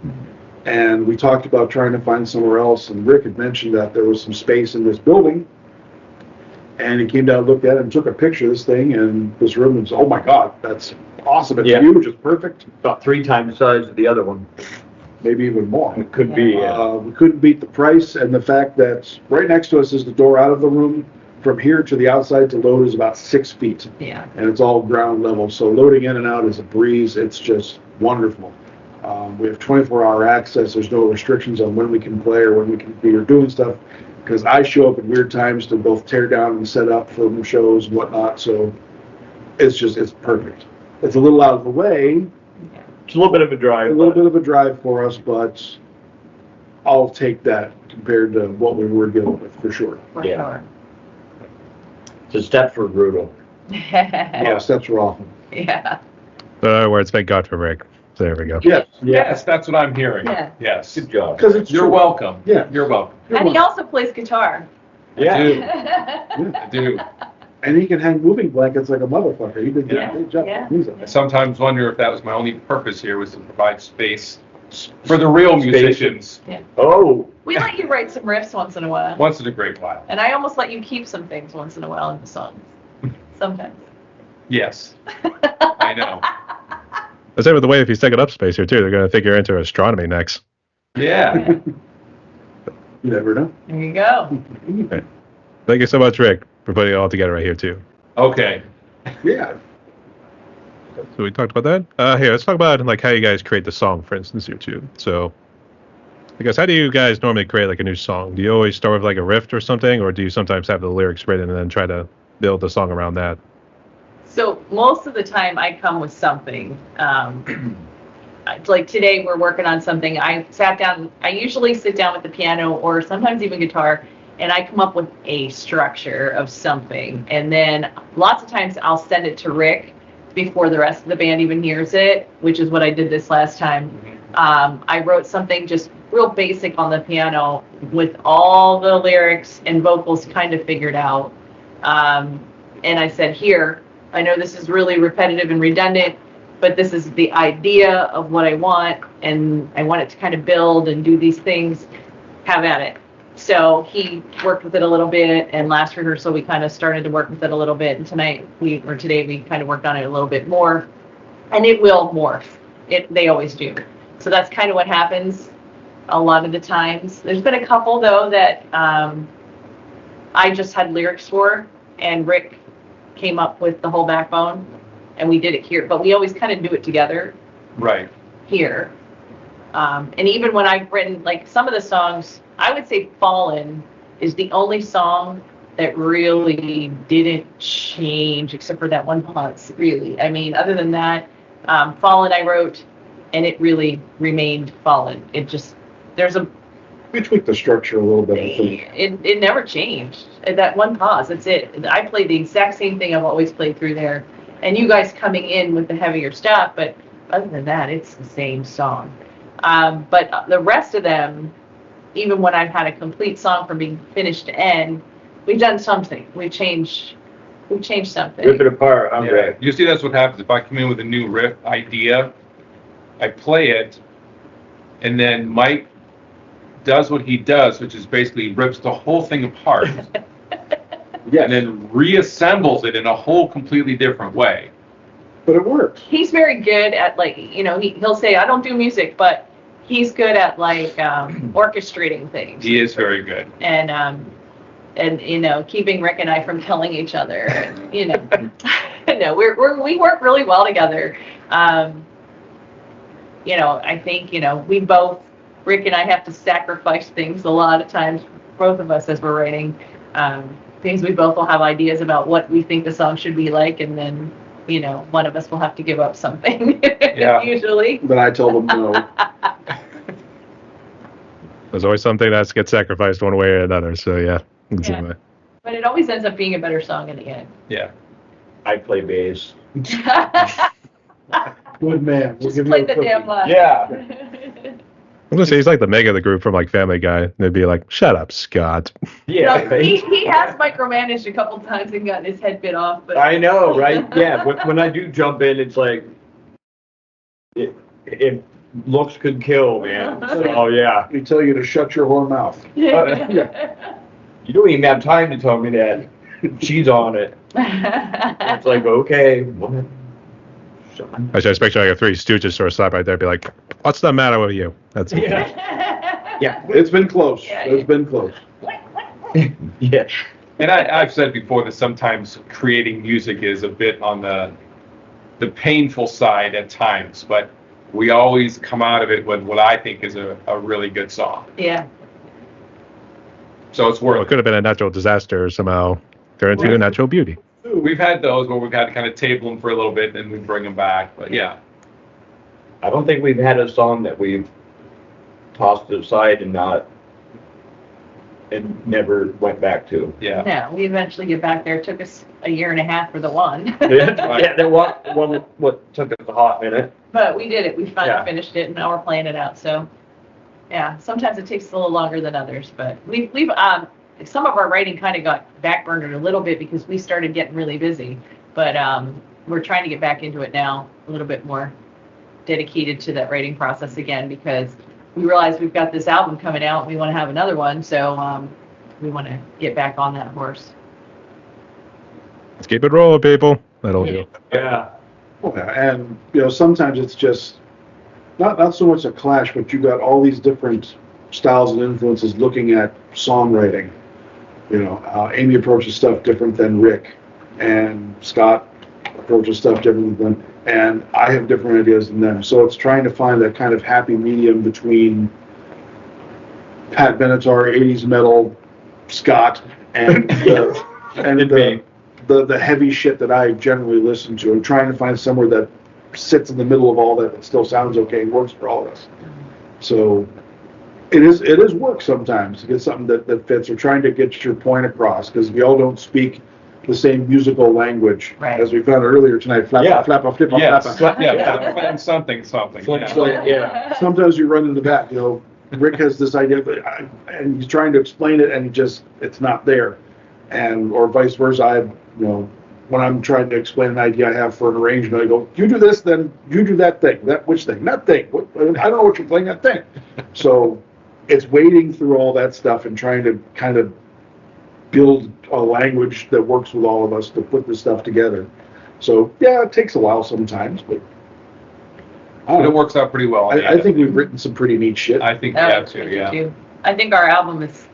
And we talked about trying to find somewhere else, and Rick had mentioned that there was some space in this building. And he came down, looked at it, and took a picture of this thing, and this room was, oh my God, that's awesome. It's huge, it's perfect. About 3 times the size of the other one. Maybe even more. It could be, We couldn't beat the price, and the fact that right next to us is the door out of the room. From here to the outside to load is about 6 feet. Yeah. And it's all ground level, so loading in and out is a breeze. It's just wonderful. We have 24-hour access. There's no restrictions on when we can play or when we can be doing stuff, because I show up at weird times to both tear down and set up for shows and whatnot. So it's perfect. It's a little out of the way, it's a little bit of a a drive. little bit of a drive for us, but I'll take that compared to what we were dealing with for sure. For Yeah. The steps were brutal. sure. Yeah, steps are awful. Yeah. In other words, thank God for Rick. So there we go. Yes, Yes, that's what I'm hearing. Yeah. Yes. Good job. because it's You're true. welcome. Yeah. You're welcome. And he also plays guitar. Yeah. I do. And he can hang moving blankets like a motherfucker. He did Yeah, a great job. yeah. I sometimes wonder if that was my only purpose here, was to provide space for the real musicians Oh, We let you write some riffs once in a while. once in a great while. And I almost let you keep some things once in a while in the songs. Sometimes. Yes, I know. I say with the way if he's taking up space here too, they're going to think you're into astronomy next. Yeah. You never know. There you go. Thank you so much, Rick, for putting it all together right here too. Okay. Yeah. So we talked about that. Here, let's talk about like how you guys create the song, for instance, here too. So, I guess how do you guys normally create like a new song? Do you always start with like a riff or something, or do you sometimes have the lyrics written and then try to build the song around that? So most of the time I come with something. Like today we're working on something. I sat down, I usually sit down with the piano or sometimes even guitar, and I come up with a structure of something. And then lots of times I'll send it to Rick before the rest of the band even hears it, which is what I did this last time. I wrote something just real basic on the piano with all the lyrics and vocals kind of figured out. And I said, here, I know this is really repetitive and redundant, but this is the idea of what I want, and I want it to kind of build and do these things. Have at it. So he worked with it a little bit, and last rehearsal we kind of started to work with it a little bit, and today we kind of worked on it a little bit more, and it will morph. They always do. So that's kind of what happens a lot of the times. There's been a couple though that I just had lyrics for, and Rick came up with the whole backbone, and we did it here. But we always kind of do it together Right. here. And even when I've written, like some of the songs, I would say Fallen is the only song that really didn't change, except for that one pause, really. I mean, other than that, Fallen I wrote, and it really remained Fallen. It just, We tweaked the structure a little bit, I think. it never changed. That one pause, that's it. I played the exact same thing I've always played through there. And you guys coming in with the heavier stuff, but other than that, it's the same song. But the rest of them, even when I've had a complete song from being finished to end, we've done something. We've changed something. rip it apart. I'm Yeah. ready. You see, that's what happens. If I come in with a new riff idea, I play it, and then Mike does what he does, which is basically rips the whole thing apart Yes, and then reassembles it in a whole completely different way. but it works. He's very good at, like, he'll say, I don't do music, but he's good at like orchestrating things. He is very good. And keeping Rick and I from killing each other. And, no, we work really well together. I think we both, Rick and I, have to sacrifice things a lot of times, both of us, as we're writing. Because we both will have ideas about what we think the song should be like, and then, one of us will have to give up something, usually. But I tell them no. There's always something that gets sacrificed one way or another. So yeah. Yeah. But it always ends up being a better song in the end. Yeah. I play bass. Good man. We'll Just give you play a the cookie. damn line. Yeah. I'm gonna say he's like the Meg of the group from like Family Guy. They'd be like, "Shut up, Scott." Yeah. No, he has micromanaged a couple times and gotten his head bit off. But I know, right? Yeah. When I do jump in, it's like, it looks could kill, man. So, yeah. We tell you to shut your whole mouth. Yeah. You don't even have time to tell me that. She's on it. It's like, okay. I should expect like a Three Stooges sort of slap right there. Be like, "What's the matter with you?" That's it. Yeah. Yeah. It's been close. Yeah, It's been close. Yeah. And I've said before that sometimes creating music is a bit on the painful side at times, but we always come out of it with what I think is a really good song. Yeah. So it's Well, it worth could have been a natural disaster somehow turned into a natural beauty. it. We've had those where we've had to kind of table them for a little bit and we bring them back, but yeah. I don't think we've had a song that we've tossed aside and never went back to. Yeah. No, we eventually get back there. It took us a year and a half for the one. Yeah, that one what took us a hot minute. But we did it. We finally Yeah. finished it, and now we're playing it out. So, yeah, sometimes it takes a little longer than others, but we've some of our writing kind of got backburnered a little bit because we started getting really busy. But we're trying to get back into it now, a little bit more dedicated to that writing process again, because we realize we've got this album coming out. And we want to have another one, so we want to get back on that horse. Let's keep it rolling, people. That'll do. Yeah. Yeah, and sometimes it's just not so much a clash, but you got all these different styles and influences looking at songwriting. Amy approaches stuff different than Rick, and Scott approaches stuff different than, and I have different ideas than them. So it's trying to find that kind of happy medium between Pat Benatar, 80s metal, Scott, and the heavy shit that I generally listen to. I'm trying to find somewhere that sits in the middle of all that still sounds okay and works for all of us. So it is work sometimes to get something that fits, or trying to get your point across, because we all don't speak the same musical language, Right. as we found earlier tonight. Flappa, Yeah. flappa, flippa, Yes. flappa. Yeah. Something. Yeah. So, yeah. Sometimes you run into that. Rick has this idea, and he's trying to explain it, and it's not there, or vice versa. When I'm trying to explain an idea I have for an arrangement, I go, "You do this, then you do that thing." Which thing? That thing. I don't know what you're playing. That thing. So it's wading through all that stuff and trying to kind of build a language that works with all of us to put this stuff together. So yeah, it takes a while sometimes, but But it works out pretty well. I think we've written some pretty neat shit. I think Oh, we have I to, do yeah. too. I think our album is,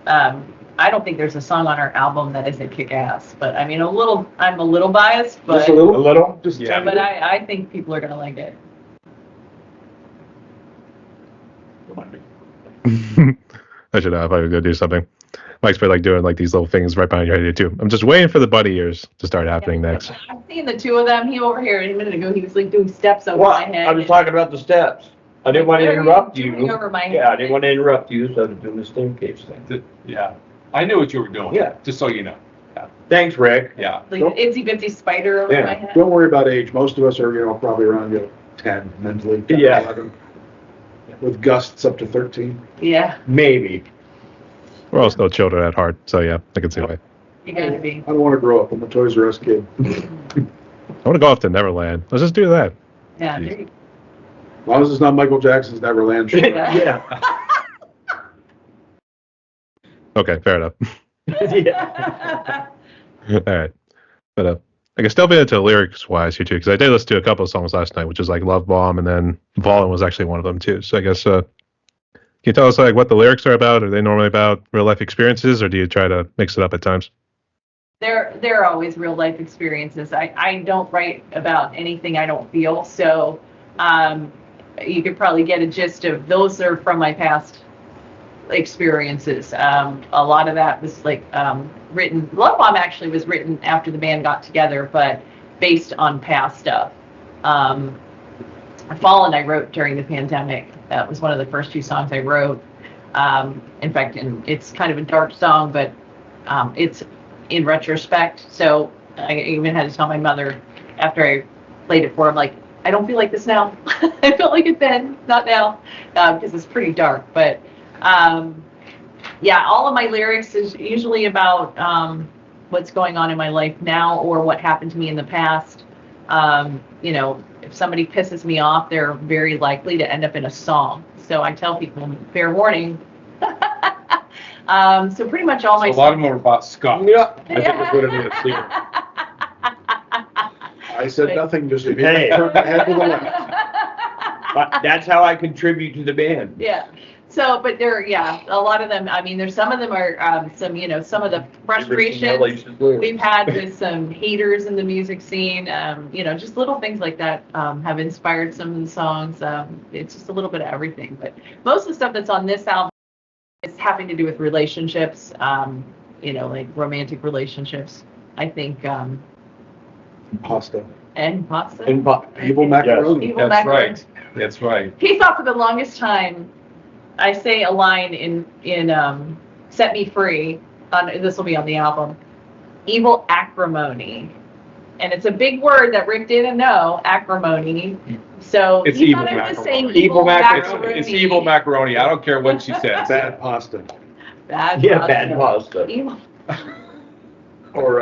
I don't think there's a song on our album that isn't kick-ass, but I mean, I'm a little biased, but, Just a little? A little? Just Yeah. but I think people are going to like it. I should have. I was gonna do something. Mike's been like doing like these little things right behind your head too. I'm just waiting for the bunny ears to start happening next. I've seen the two of them. He over here a minute ago, he was like doing steps over Well, my head. I was talking about the steps. I didn't want to interrupt Doing you. over my head. Yeah, I didn't want to interrupt you, so I was doing the staircase thing. Yeah. I knew what you were doing. Yeah. Just so you know. Thanks, Rick. Yeah. Like an itsy bitsy spider over Yeah. my head. Don't worry about age. Most of us are, probably around 10 mentally. 10, Yeah. 11, with gusts up to 13. Yeah, Maybe. We're all still children at heart, so yeah, I can see why. you gotta be. I don't want to grow up. I'm a Toys R Us kid. I want to go off to Neverland. Let's just do that. Yeah. Jeez. there you- As long as it's not Michael Jackson's Neverland show. Yeah. Okay, fair enough. Yeah. All right, but I can still be into lyrics wise here too, because I did listen to a couple of songs last night, which is like Love Bomb, and then Fallen was actually one of them too. So I guess can you tell us like what the lyrics are about? Are they normally about real life experiences, or do you try to mix it up at times? They're always real life experiences. I don't write about anything I don't feel, so you could probably get a gist of those are from my past experiences. A lot of that was like written. Love Bomb actually was written after the band got together, but based on past stuff. Fallen I wrote during the pandemic. That was one of the first 2 songs I wrote. In fact, it's kind of a dark song, but it's in retrospect. So I even had to tell my mother after I played it for her, I'm like, I don't feel like this now. I felt like it then, not now, because it's pretty dark. But yeah, all of my lyrics is usually about what's going on in my life now or what happened to me in the past. You know, if somebody pisses me off, they're very likely to end up in a song. So I tell people, fair warning. So pretty much all my So a lot of them are about Scott. Yeah. I think we're going to need a sleep. I said nothing, just if you Hey. turn my head to the left. But that's how I contribute to the band. Yeah. So, but yeah, a lot of them, I mean, some of them are some, you know, some of the frustrations we've had with some haters in the music scene, you know, just little things like that have inspired some of the songs. It's just a little bit of everything. But most of the stuff that's on this album is having to do with relationships, you know, like romantic relationships. I think, Pasta. and pasta. And Evil macaroni. Evil That's macaroni. right. That's right. He thought for the longest time, I say a line in Set Me Free, this will be on the album, evil acrimony. And it's a big word that Rick didn't know, acrimony. So It's he evil thought I was saying macaroni. evil macaroni. It's evil macaroni. I don't care what she says. Bad pasta. Bad Yeah, pasta. bad pasta. Evil, Or,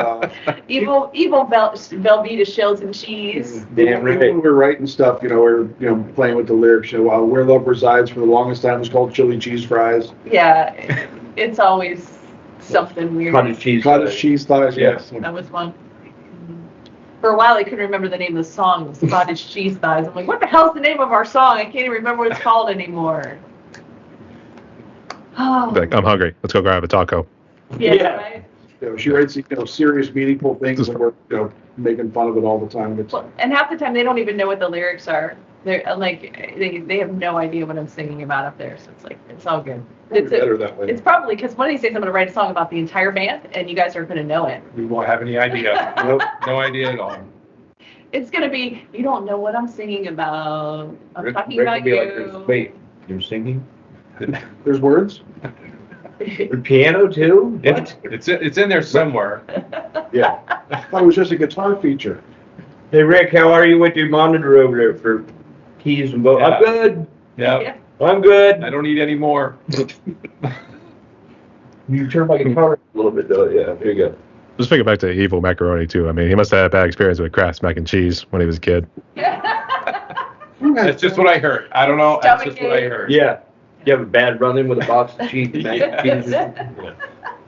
evil Velveeta shells and cheese. Damn right. when we're writing stuff, you know, we're, you know, playing with the lyrics, you know, Where Love Resides for the longest time was called chili cheese fries. Yeah, it's always something weird. Cottage cheese. Cottage cheese thighs, yes. That was one. For a while, I couldn't remember the name of the song. It was Cottage Cheese Thighs. I'm like, what the hell's the name of our song? I can't even remember what it's called anymore. Oh, Like, I'm hungry. Let's go grab a taco. yeah, Yeah. right? You know, she writes, you know, serious, meaningful things, and we're, you know, making fun of it all the time. It's, Well, and half the time, they don't even know what the lyrics are. They're like, they have no idea what I'm singing about up there. So it's like, it's all good. It's better that way. It's probably because one of these days I'm going to write a song about the entire band, and you guys aren't going to know it. We won't have any idea. Nope, no idea at all. It's going to be, you don't know what I'm singing about. I'm Rick talking will about be like you. this. Wait, you're singing? There's words? With piano too? What? It's in there somewhere. Yeah. I thought it was just a guitar feature. Hey Rick, how are you with your monitor over there for keys and both? Yeah. I'm good. Yeah. I'm good. I don't need any more. You turn my guitar a little bit though. Yeah, there you go. Just thinking back to evil macaroni too. I mean, he must have had a bad experience with Kraft's mac and cheese when he was a kid. That's just what I heard. I don't know. That's just what I heard. Yeah. You have a bad run-in with a box of cheese and mac and cheese? Mac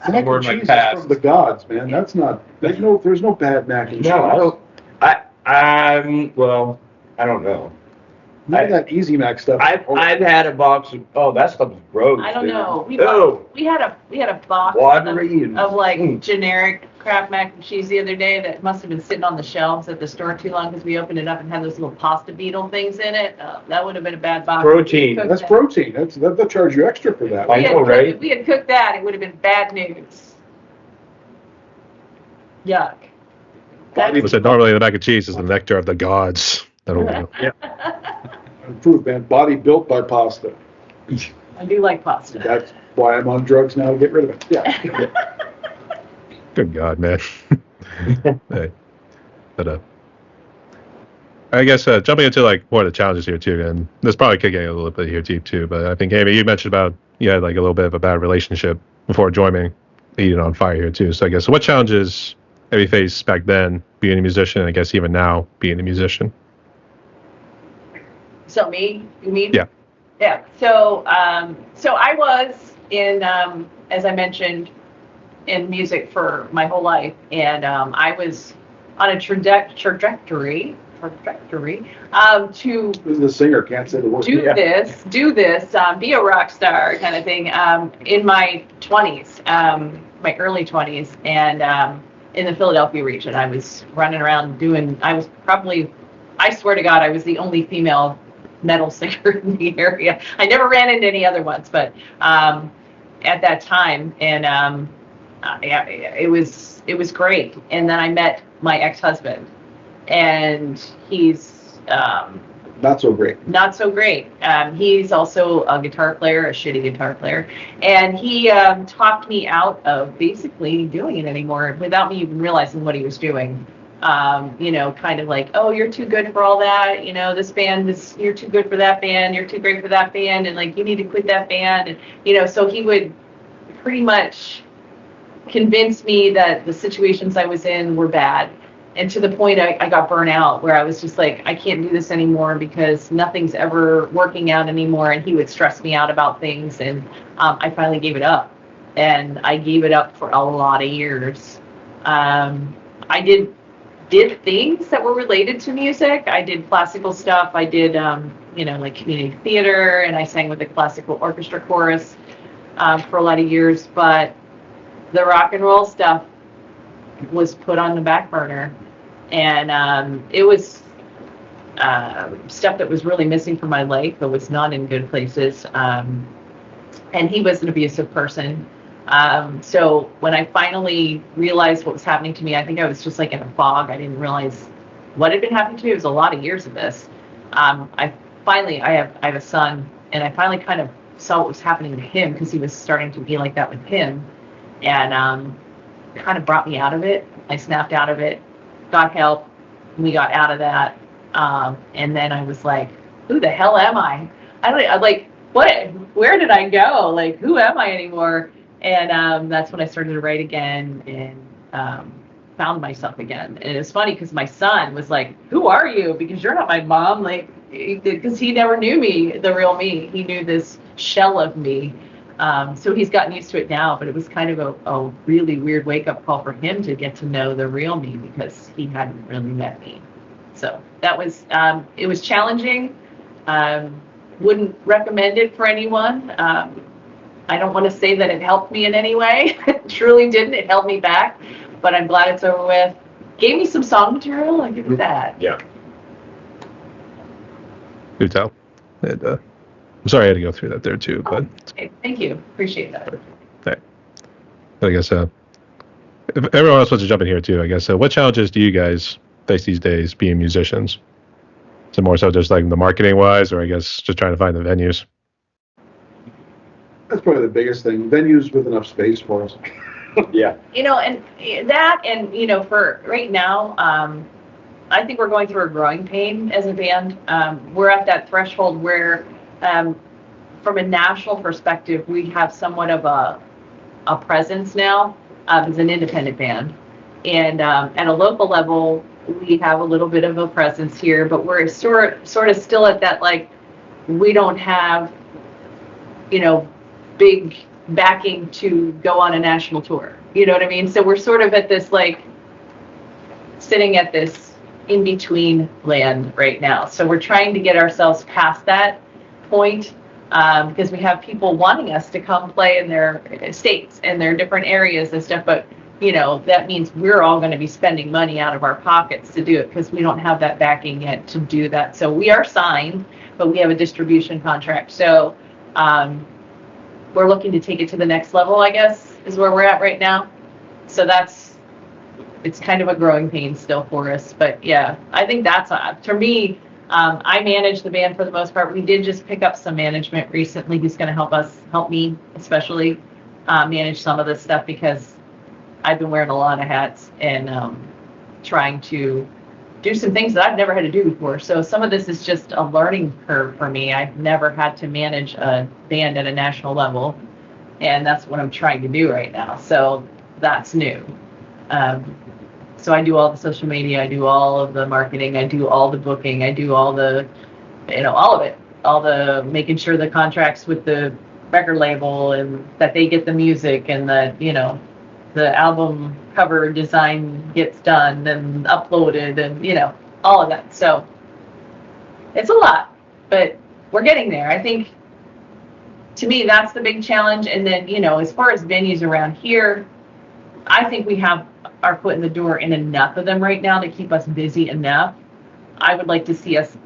Somewhere and in my cheese is past. from the gods, man. That's not, there's no bad mac and cheese. No, I don't. Well, I don't know. None of that Easy Mac stuff. I've had a box of, oh, that stuff is gross. I don't dude. know. Oh, We had a box watery and. of like Mm. generic Kraft mac and cheese the other day that must have been sitting on the shelves at the store too long because we opened it up and had those little pasta beetle things in it. That would have been a bad box. Protein. Cooked That's that. protein. They'll charge you extra for that. I know, right? If we had cooked that, it would have been bad news. Yuck. Body- I said normally the mac and cheese is the nectar of the gods. That'll Improved, man. Body built by pasta. I do like pasta. That's why I'm on drugs now to get rid of it. Yeah. Good God, man. Hey. But I guess jumping into like more of the challenges here too, and this probably could get a little bit here deep too. But I think Amy, you mentioned about you had like a little bit of a bad relationship before joining Eating on Fire here too. So I guess what challenges have you faced back then being a musician, and I guess even now being a musician? So me, you mean? Yeah. Yeah. So I was in, as I mentioned, in music for my whole life, and I was on a trajectory to The singer can't say the word. do this, be a rock star kind of thing in my 20s, my early 20s, and in the Philadelphia region. I was running around I swear to God, I was the only female metal singer in the area. I never ran into any other ones, but at that time, and it was great. And then I met my ex-husband, and he's Not so great. not so great. He's also a guitar player, a shitty guitar player, and he talked me out of basically doing it anymore without me even realizing what he was doing. Kind of like, oh, you're too good for all that. This band you're too good for that band. You're too great for that band, and like you need to quit that band. And so he would pretty much convince me that the situations I was in were bad. And to the point I got burnt out, where I was just like, I can't do this anymore because nothing's ever working out anymore. And he would stress me out about things. And I finally gave it up. And I gave it up for a lot of years. I did things that were related to music. I did classical stuff. I did, like community theater, and I sang with the classical orchestra chorus for a lot of years. But the rock and roll stuff was put on the back burner. And it was stuff that was really missing from my life, but was not in good places. And he was an abusive person. So when I finally realized what was happening to me, I think I was just like in a fog. I didn't realize what had been happening to me. It was a lot of years of this. I have a son, and I finally kind of saw what was happening to him, because he was starting to be like that with him. And it kind of brought me out of it. I snapped out of it, got help, and we got out of that. And then I was like, who the hell am I? I'm like, what? Where did I go? Like, who am I anymore? And that's when I started to write again, and found myself again. And it's funny because my son was like, who are you? Because you're not my mom. Like, because he never knew me, the real me. He knew this shell of me. So he's gotten used to it now, but it was kind of a really weird wake-up call for him to get to know the real me, because he hadn't really met me. So that was, it was challenging. Wouldn't recommend it for anyone. I don't want to say that it helped me in any way. It truly didn't. It held me back, but I'm glad it's over with. Gave me some song material. I give it that. Yeah. Do tell. And, I'm sorry I had to go through that there too, but Okay, thank you. Appreciate that. okay. I guess if everyone else wants to jump in here too, I guess what challenges do you guys face these days being musicians? Is it more so just like the marketing wise, or I guess just trying to find the venues? That's probably the biggest thing. Venues with enough space for us. Yeah. And that, and for right now, I think we're going through a growing pain as a band. We're at that threshold where, from a national perspective, we have somewhat of a presence now as an independent band. And at a local level, we have a little bit of a presence here, but we're sort of still at that, like, we don't have, big backing to go on a national tour. You know what I mean? So we're sort of at this, like, sitting at this in-between land right now. So we're trying to get ourselves past that point, because we have people wanting us to come play in their states and their different areas and stuff, but that means we're all going to be spending money out of our pockets to do it, because we don't have that backing yet to do that. So we are signed, but we have a distribution contract. So we're looking to take it to the next level, I guess, is where we're at right now. So it's kind of a growing pain still for us. But yeah, I think that's, for me, I manage the band for the most part. We did just pick up some management recently who's going to help me especially manage some of this stuff, because I've been wearing a lot of hats and trying to do some things that I've never had to do before. So some of this is just a learning curve for me. I've never had to manage a band at a national level, and that's what I'm trying to do right now. So that's new. So I do all the social media, I do all of the marketing, I do all the booking, I do all the, all of it, all the making sure the contracts with the record label and that they get the music, and that, the album cover design gets done and uploaded, and all of that. So it's a lot, but we're getting there. I think, to me, that's the big challenge. And then, as far as venues around here, I think we have our foot in the door in enough of them right now to keep us busy enough. I would like to see us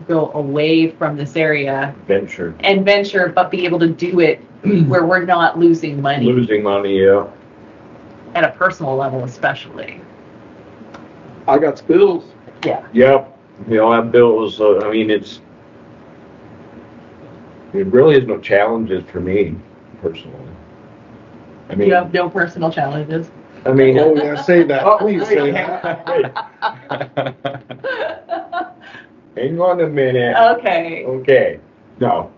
go away from this area Venture. and venture, but be able to do it where we're not losing money Losing money, yeah. at a personal level, especially. I got spills. Yeah. Yep. We all have bills, so I mean, it really is no challenges for me personally. I mean, You have no personal challenges. I mean, Oh, yeah, say that. Oh, Please say that. hang on a minute. Okay. Okay. No.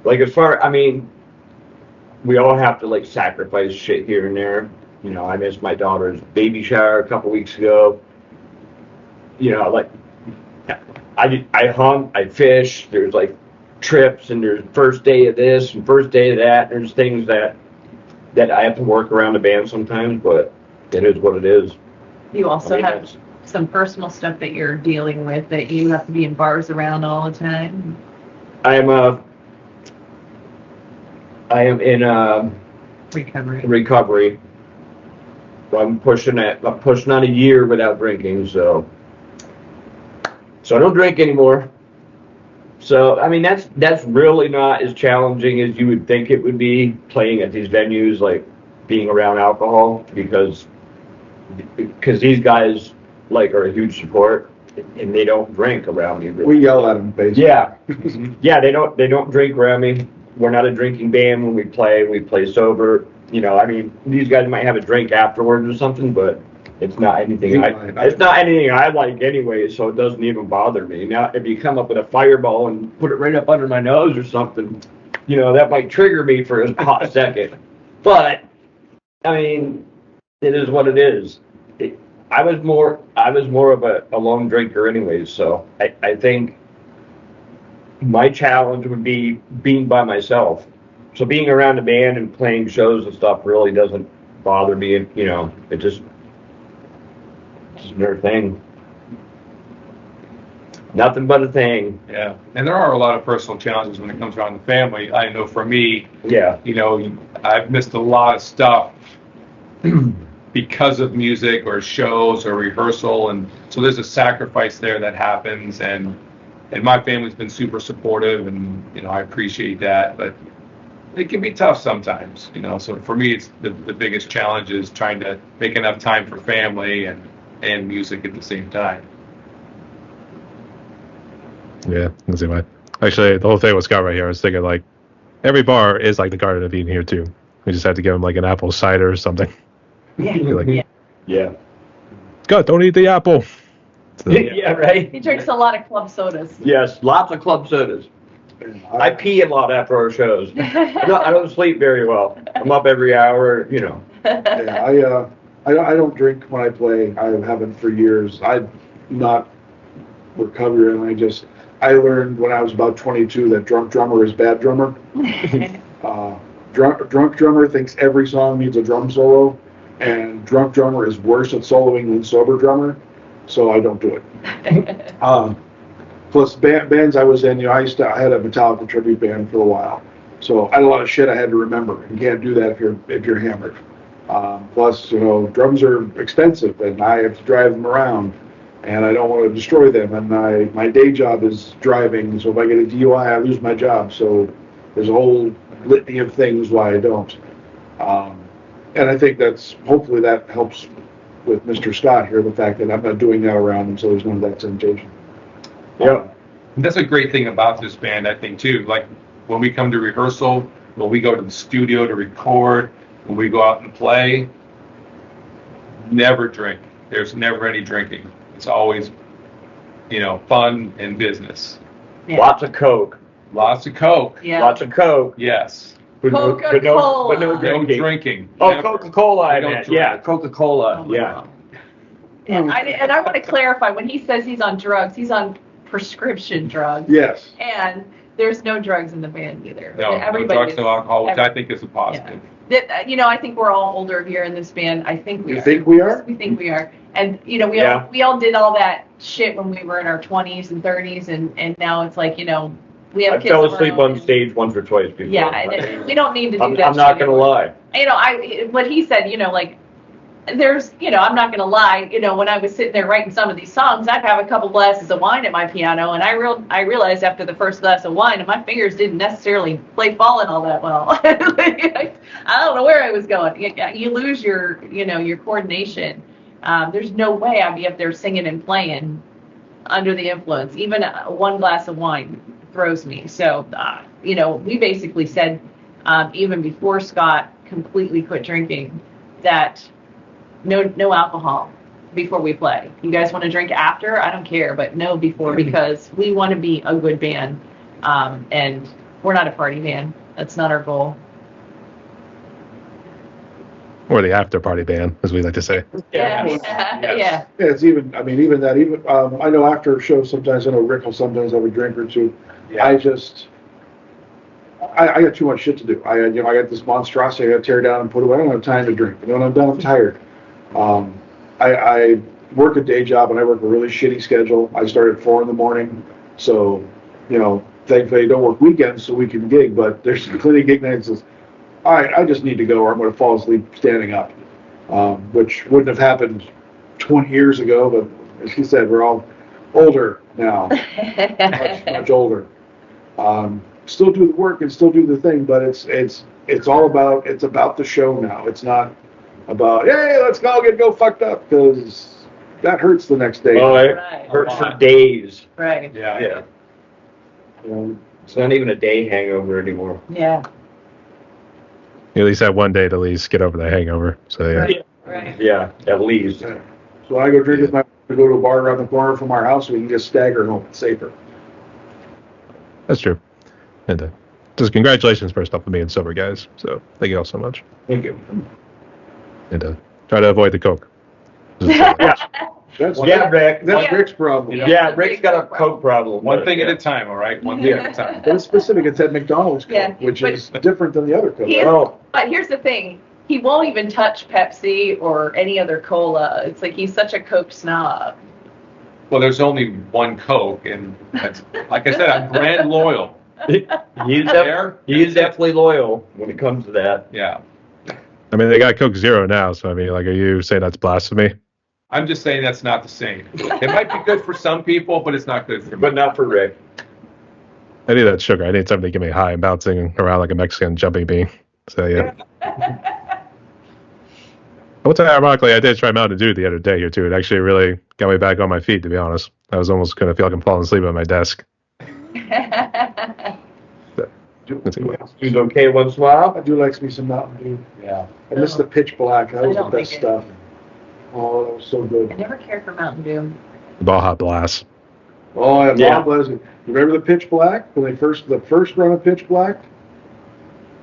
Like I mean, we all have to like sacrifice shit here and there. You know, I missed my daughter's baby shower a couple weeks ago. You know, like I hunt, I fish. There's like trips, and there's first day of this and first day of that. There's things that I have to work around the band sometimes, but it is what it is. You also I mean, have some personal stuff that you're dealing with that you have to be in bars around all the time. I am in recovery. I'm pushing on a year without drinking, so I don't drink anymore. So I mean that's really not as challenging as you would think it would be, playing at these venues, like being around alcohol, because these guys like are a huge support, and they don't drink around me. Really. We yell at them, basically. Yeah, yeah, they don't drink around me. We're not a drinking band when we play. We play sober. You know, I mean, these guys might have a drink afterwards or something, but it's not anything. It's not anything I like anyway, so it doesn't even bother me. Now, if you come up with a fireball and put it right up under my nose or something, you know, that might trigger me for a hot second. But I mean, it is what it is. I was more of a lone drinker anyways, so I think my challenge would be being by myself. So being around a band and playing shows and stuff really doesn't bother me. You know, it's just another thing. Nothing but a thing. Yeah, and there are a lot of personal challenges when it comes around the family. I know for me, Yeah. you know, I've missed a lot of stuff because of music or shows or rehearsal, and so there's a sacrifice there that happens, and my family's been super supportive, and you know, I appreciate that, but it can be tough sometimes, you know. So for me, it's the biggest challenge is trying to make enough time for family and music at the same time. Yeah, I can see why. Actually, the whole thing with Scott right here, I was thinking like every bar is like the Garden of Eden here too. We just had to give him like an apple cider or something. Yeah. Like, Yeah. Yeah. Scott, don't eat the apple. So, Yeah, right? He drinks a lot of club sodas. Yes, lots of club sodas. I pee a lot after our shows. I don't sleep very well. I'm up every hour, you know. Yeah, I don't drink when I play. I haven't for years. I'm not recovering. I learned when I was about 22 that drunk drummer is bad drummer. Drunk drummer thinks every song needs a drum solo, and drunk drummer is worse at soloing than sober drummer. So I don't do it. Plus bands I was in, you know, I had a Metallica tribute band for a while, so I had a lot of shit I had to remember. You can't do that if you're hammered. Plus, you know, drums are expensive, and I have to drive them around, and I don't want to destroy them. And my day job is driving, so if I get a DUI, I lose my job. So there's a whole litany of things why I don't. And I think hopefully that helps with Mr. Scott here, the fact that I'm not doing that around him, so there's none of that temptation. Yeah. And that's a great thing about this band, I think, too. Like, when we come to rehearsal, when we go to the studio to record, when we go out and play, never drink. There's never any drinking. It's always, you know, fun and business. Yeah. Lots of Coke. Lots of Coke. Yeah. Lots of Coke. Yes. But no Coca-Cola. no No drinking. drinking. Oh, Never. Coca-Cola, I We don't meant. drink. Yeah, Coca-Cola. Oh my Yeah. God. And I want to clarify, when he says he's on drugs, he's on prescription drugs. Yes. And there's no drugs in the band either. No drugs, no alcohol, which I think is a positive. You know, I think we're all older here in this band. I think we are. You think we are? We think we are. And, you know, we all did all that shit when we were in our 20s and 30s, and now it's like, you know, we have I kids fell of our asleep own, on stage once or twice before. Yeah, and we don't need to do that I'm not shit going to anymore. lie. You know, what he said, you know, like, there's, I'm not going to lie, when I was sitting there writing some of these songs, I'd have a couple glasses of wine at my piano, and I realized after the first glass of wine, my fingers didn't necessarily play Fallen all that well. I don't know where I was going. You lose your, your coordination. There's no way I'd be up there singing and playing under the influence. Even one glass of wine throws me. So, we basically said, even before Scott completely quit drinking, that no alcohol before we play. You guys want to drink after? I don't care, but no before, because we want to be a good band, and we're not a party band. That's not our goal. Or the after party band, as we like to say. Yeah. Yeah, it's even I know after shows sometimes, I know Rick will sometimes have a drink or two. Yeah. I got too much shit to do. I got this monstrosity I got to tear down and put away. I don't have time to drink. When I'm done, I'm tired. I work a day job and I work a really shitty schedule. I start at 4 a.m. So, thankfully I don't work weekends so we can gig, but there's plenty of gig nights that says, all right, I just need to go or I'm going to fall asleep standing up, which wouldn't have happened 20 years ago, but as she said, we're all older now, much older. Still do the work and still do the thing, but it's all about the show now. It's not about, hey, let's go fucked up, because that hurts the next day. Oh, it Right. hurts for days. Right. Yeah. It's not even a day hangover anymore. Yeah. You at least have one day to at least get over the hangover. So yeah. Right. Yeah, at least. So when I go drink with my we go to a bar around the corner from our house, we can just stagger home. It's safer. That's true. And just congratulations first off for being sober, guys. So thank you all so much. Thank you. And try to avoid the coke. That's Rick. That's Rick's problem. Yeah, Rick's got a coke problem. One thing at a time, all right? One thing at a time. But it's specific. It's at McDonald's Coke, Yeah, which but- is different than the other Coke. Oh, But here's the thing. He won't even touch Pepsi or any other cola. It's like he's such a Coke snob. Well, there's only one Coke, and that's, like I said, I'm brand loyal. he's definitely loyal when it comes to that. Yeah. I mean, they got Coke Zero now, so I mean, like, are you saying that's blasphemy? I'm just saying that's not the same. It might be good for some people, but it's not good for me. But not for Rick. I need that sugar. I need something to get me high and bouncing around like a Mexican jumping bean. So yeah. I will tell you, ironically, I did try Mountain Dew the other day here too. It actually really got me back on my feet, to be honest. I was almost going to feel like I'm falling asleep at my desk. He's okay once in a while. I do like me some Mountain Dew. Yeah. I miss the Pitch Black. That was the don't best think stuff. Oh, that was so I good. never cared for Mountain Dew. The Baja Blast. Oh, yeah, Yeah. Mom Leslie. Remember the Pitch Black? When the first run of Pitch Black?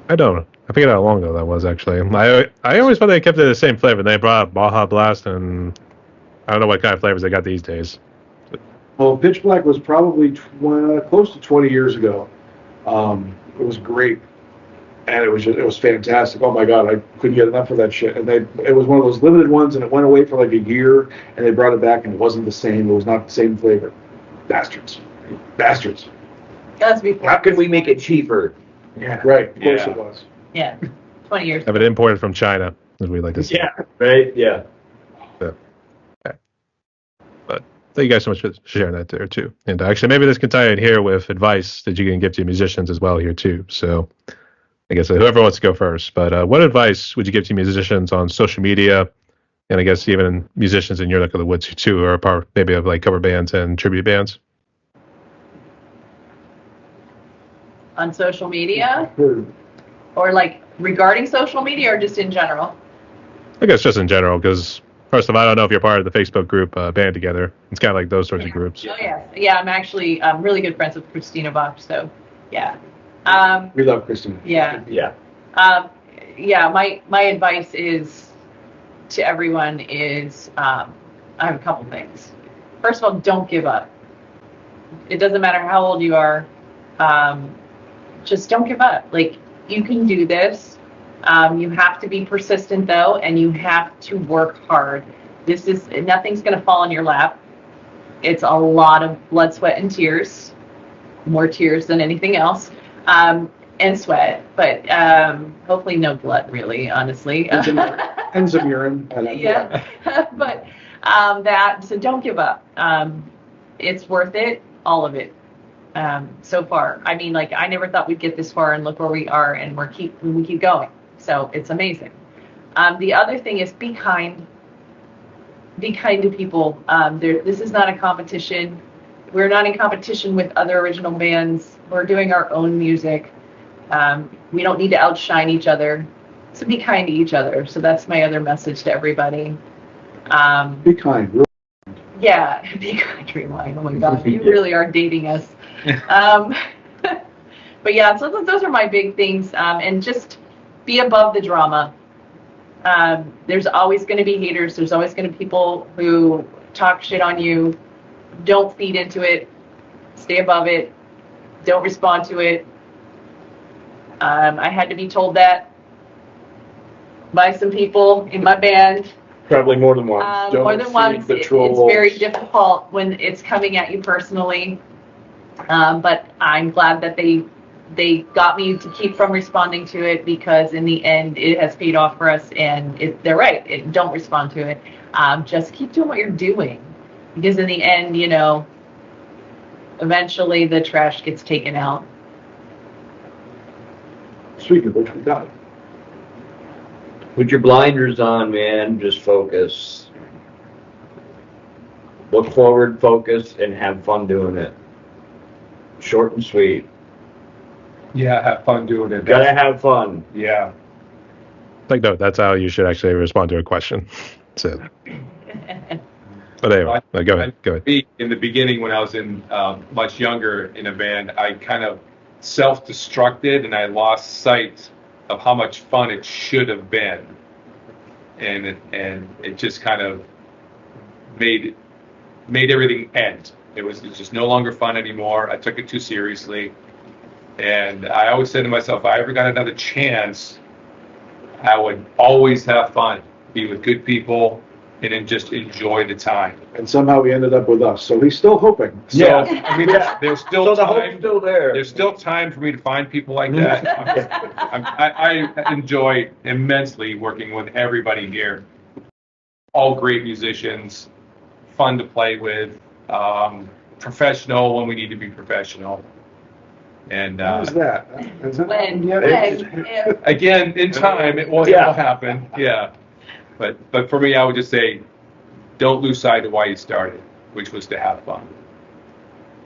I don't. I forget how long ago that was, actually. I always thought they kept it the same flavor. They brought Baja Blast, and I don't know what kind of flavors they got these days. Well, Pitch Black was probably close to 20 years ago. It was great, and it was fantastic. Oh my God, I couldn't get enough of that shit. And it was one of those limited ones, and it went away for like a year, and they brought it back, and it wasn't the same. It was not the same flavor. Bastards. That's before. How can we make it cheaper? Yeah, right. Of course Yeah. it was. Yeah. 20 years. Have it imported from China, as we like to say. Yeah, right? Yeah. But thank you guys so much for sharing that there too. And actually, maybe this can tie in here with advice that you can give to musicians as well here too. So I guess whoever wants to go first. But what advice would you give to musicians on social media, and I guess even musicians in your neck of the woods too, who are a part maybe of like cover bands and tribute bands? On social media? Sure. Or like regarding social media or just in general? I guess just in general, because first of all, I don't know if you're part of the Facebook group Band Together. It's kind of like those sorts of groups. Oh, yeah. Yeah, I'm actually really good friends with Christina Bach, so yeah. We love Christine. Yeah. Yeah. Yeah, my advice is to everyone is I have a couple things. First of all, don't give up. It doesn't matter how old you are. Just don't give up. Like, you can do this. You have to be persistent though, and you have to work hard. Nothing's going to fall in your lap. It's a lot of blood, sweat, and tears. More tears than anything else. and sweat, but hopefully no blood, really, honestly. And some urine. Yeah, but so don't give up. It's worth it, all of it. So far, I mean, like, I never thought we'd get this far, and look where we are, and we keep going. So it's amazing. The other thing is be kind. Be kind to people. This is not a competition. We're not in competition with other original bands. We're doing our own music. We don't need to outshine each other. So be kind to each other. So that's my other message to everybody. Be kind. Yeah, be kind, Rewind. Oh my God, you really are dating us. But yeah, so those are my big things. And just be above the drama. There's always going to be haters. There's always going to be people who talk shit on you. Don't feed into it. Stay above it. Don't respond to it. I had to be told that by some people in my band. Probably more than once. More than once. It's very difficult when it's coming at you personally. But I'm glad that they got me to keep from responding to it, because in the end it has paid off for us, and they're right. Don't respond to it. Just keep doing what you're doing, because in the end, eventually the trash gets taken out. Speaking of which, we got it. Put your blinders on, man. Just focus. Look forward, focus, and have fun doing it. Short and sweet. Yeah, have fun doing it. Gotta have fun. Yeah. Like, no, that's how you should actually respond to a question. So, but anyway, go ahead. In the beginning, when I was much younger in a band, I kind of self-destructed, and I lost sight of how much fun it should have been, and it just kind of made everything end. It's just no longer fun anymore. I took it too seriously, and I always said to myself, if I ever got another chance, I would always have fun, be with good people, and then just enjoy the time. And somehow he ended up with us, so he's still hoping. So, Yeah. I mean, there's still So the time. hope's still there. There's still time for me to find people like that. I enjoy immensely working with everybody here. All great musicians, fun to play with, professional when we need to be professional. And How's that? again, in time, it will happen. Yeah. But for me, I would just say, don't lose sight of why you started, which was to have fun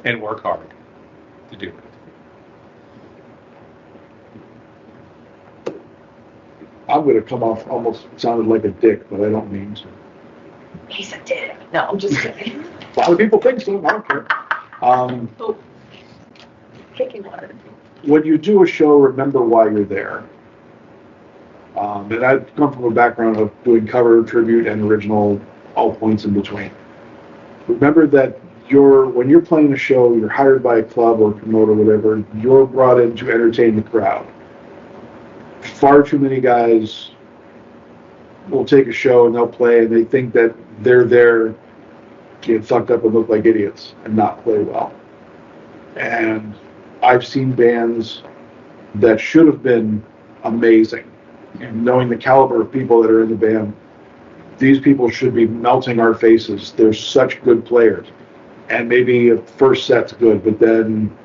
and work hard to do it. I'm going to come off almost sounded like a dick, but I don't mean to. He's a dick. No, I'm just kidding. A lot of people think so. I don't care. Kicking water. When you do a show, remember why you're there. And I've come from a background of doing cover, tribute, and original, all points in between. Remember that when you're playing a show, you're hired by a club or promoter or whatever, you're brought in to entertain the crowd. Far too many guys will take a show and they'll play and they think that they're there, get fucked up and look like idiots and not play well. And I've seen bands that should have been amazing. And knowing the caliber of people that are in the band, these people should be melting our faces. They're such good players. And maybe a first set's good, but then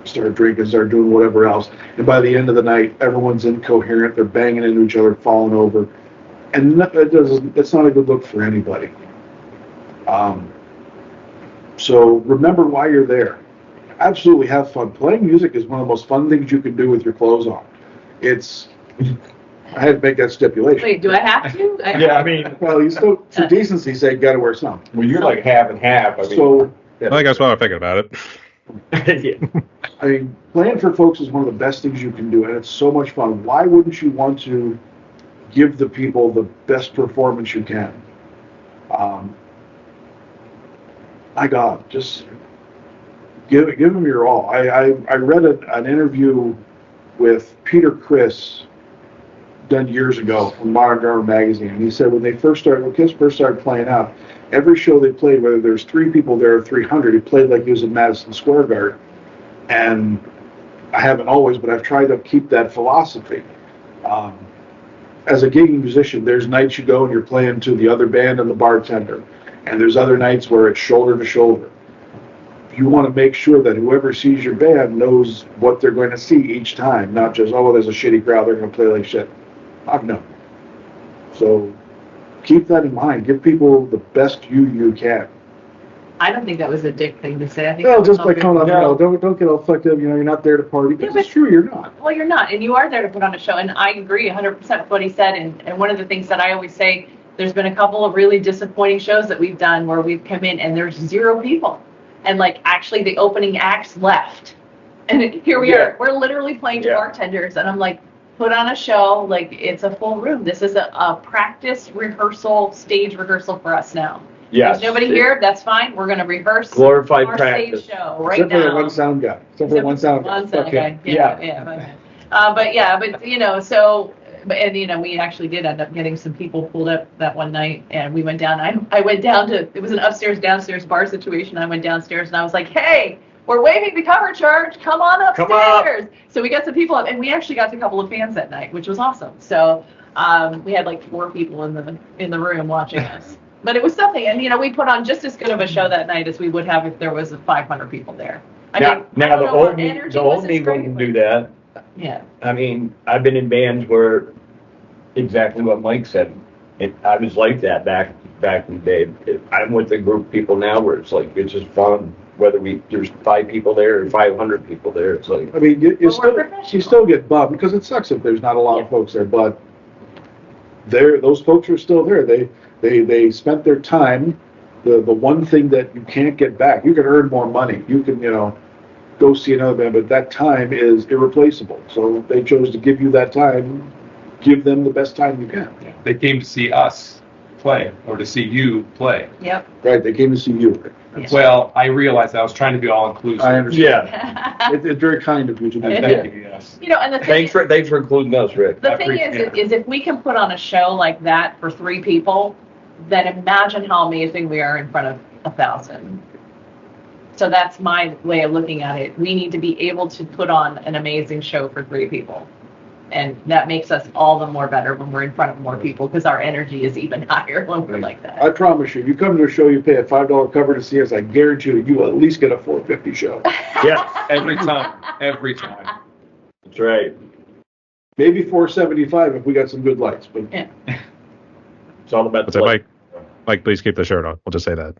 start drinking, start doing whatever else. And by the end of the night, everyone's incoherent. They're banging into each other, falling over. And that's not a good look for anybody. So remember why you're there. Absolutely have fun. Playing music is one of the most fun things you can do with your clothes on. I had to make that stipulation. Wait, do I have to? Yeah, I mean, Well, you still, for decency's sake, got to wear something. well, you're like half and half. I mean, So, I think that's why I'm thinking about it. yeah. I mean, playing for folks is one of the best things you can do, and it's so much fun. Why wouldn't you want to give the people the best performance you can? My God, just give them your all. I read an interview with Peter Criss done years ago from Modern Drummer magazine, and he said when Kiss first started playing out, every show they played, whether there's 3 people there or 300, he played like he was in Madison Square Garden. And I haven't always, but I've tried to keep that philosophy. As a gigging musician, there's nights you go and you're playing to the other band and the bartender, and there's other nights where it's shoulder to shoulder. You want to make sure that whoever sees your band knows what they're going to see each time, not just, oh, well, there's a shitty crowd, they're going to play like shit. No. So keep that in mind. Give people the best you can. I don't think that was a dick thing to say. I think Well, that was just by all calling good. out, don't get all fucked up. You're not there to party. Yeah, Because it's true, you're not. Well, you're not, and you are there to put on a show, and I agree 100% with what he said, and one of the things that I always say, there's been a couple of really disappointing shows that we've done where we've come in and there's 0 people, and like actually the opening acts left, and here we are, we're literally playing to bartenders, and I'm like, put on a show, like it's a full room. This is a practice rehearsal, stage rehearsal for us now. Yes. There's nobody here, that's fine, we're gonna rehearse Glorified our practice. stage show right Except now. for the one sound guy. Except for the one sound guy. One sound Okay. guy. But you know, so, and you know, we actually did end up getting some people pulled up that one night, and we went down. I went down to, it was an upstairs downstairs bar situation. I went downstairs and I was like, hey, we're waiving the cover charge. Come on upstairs. Come up. So we got some people up, and we actually got a couple of fans that night, which was awesome. So we had like 4 people in the room watching us. But it was something, and you know, we put on just as good of a show that night as we would have if there was 500 people there. I Now, mean, I now don't the know, our old energy the was old as me great, wouldn't but- do that. Yeah. I mean, I've been in bands where exactly what Mike said. I was like that back in the day. I'm with a group of people now where it's like it's just fun. Whether there's 5 people there or 500 people there, it's like. I mean, Well, we're you still get bummed because it sucks if there's not a lot of folks there, but those folks are still there. They spent their time. The one thing that you can't get back, you can earn more money. You can, go see another band, but that time is irreplaceable. So they chose to give you that time. Give them the best time you can. They came to see us play, or to see you play. Yep. Right? They came to see you. Yeah. Well, I realized I was trying to be all inclusive. I understand. Yeah. It's very kind of you to do And that. thank you, yes. You know, and the thing Thanks for including us, Rick. the I thing appreciate is if we can put on a show like that for 3 people, then imagine how amazing we are in front of 1,000. So that's my way of looking at it. We need to be able to put on an amazing show for 3 people. And that makes us all the more better when we're in front of more people because our energy is even higher when we're like that. I promise you, if you come to a show, you pay a $5 cover to see us, I guarantee you will at least get a $4.50 show. Yeah, Every time. Every time. that's right. Maybe $4.75 if we got some good lights, but Yeah. It's all about What's the that, Mike, please keep the shirt on. We'll just say that.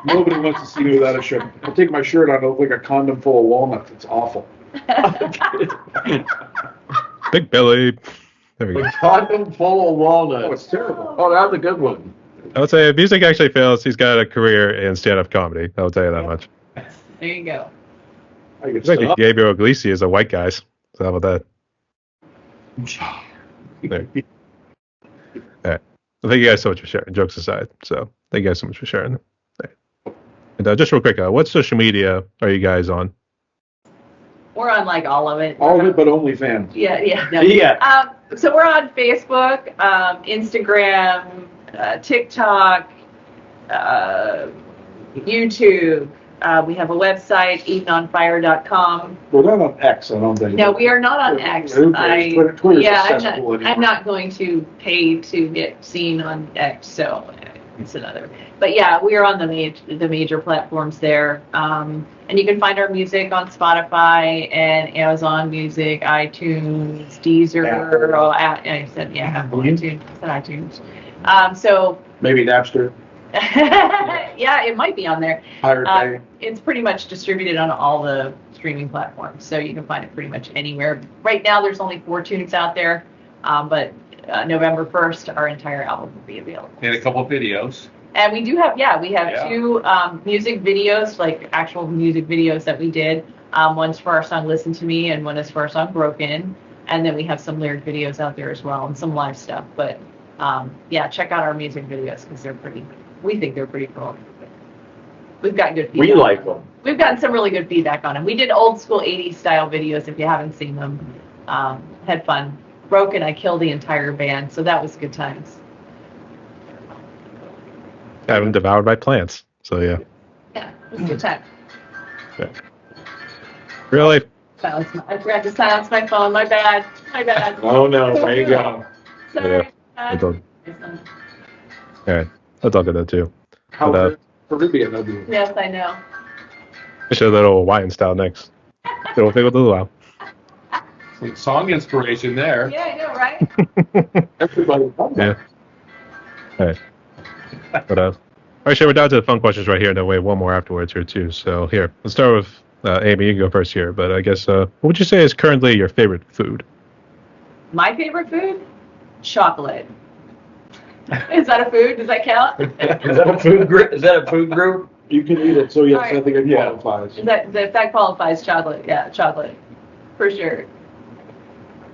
nobody wants to see me without a shirt. I take my shirt on, I look like a condom full of walnuts. It's awful. Big Billy. There we go. A condom full of walnuts. Oh, it's terrible. Oh, that's a good one. I would say if music actually fails, he's got a career in stand-up comedy. I will tell you that much. There you go. I get It's like stuck. Gabriel Iglesias, a white guys. So how about that? There. All right. Well, thank you guys so much for sharing. Jokes aside. So thank you guys so much for sharing. All right. And just real quick, what social media are you guys on? We're on like all of it. All of it, but only fans. Yeah. Yeah. So we're on Facebook, Instagram, TikTok, YouTube. We have a website, EdenOnFire.com. We're not on X, I don't think. No, we are not on X. Twitter's Yeah, accessible anymore. I'm not going to pay to get seen on X, so it's another. But yeah, we are on the major platforms there. And you can find our music on Spotify and Amazon Music, iTunes, Deezer. Apple. I said, Apple, iTunes. I said iTunes. So, Maybe Napster, yeah, it might be on there. Pirate Bay. It's pretty much distributed on all the streaming platforms, so you can find it pretty much anywhere. Right now, there's only 4 tunes out there, but November 1st, our entire album will be available. And a couple of videos. And we do have, we have Yeah. 2 music videos, like actual music videos that we did. One's for our song Listen to Me, and one is for our song Broken. And then we have some lyric videos out there as well, and some live stuff. But check out our music videos because we think they're pretty cool. We've gotten good feedback. We like them. We've gotten some really good feedback on them. We did old school 80s style videos if you haven't seen them. Had fun. Broken, I killed the entire band, so that was good times. Had them devoured by plants. So yeah. Yeah, it was a good time. Really? I forgot to silence my phone. My bad. My bad. Oh, no, there you go. Sorry. That's all. All right. That's all good though too. How But, Caribbean of you. Yes, I know. I should have a little Hawaiian style next. Little thing with a luau. Some song inspiration there. Yeah, I know, right? Everybody. Yeah. All right. But all right, Shay, we're down to the fun questions right here, and then we have one more afterwards here too. So here, let's start with Amy. You can go first here. But I guess what would you say is currently your favorite food? My favorite food? Chocolate. Is that a food? Does that count? Is that a food group? Is that a food group? You can eat it, so yes, All right. I think it Yeah. qualifies. That qualifies chocolate. Yeah, chocolate. For sure.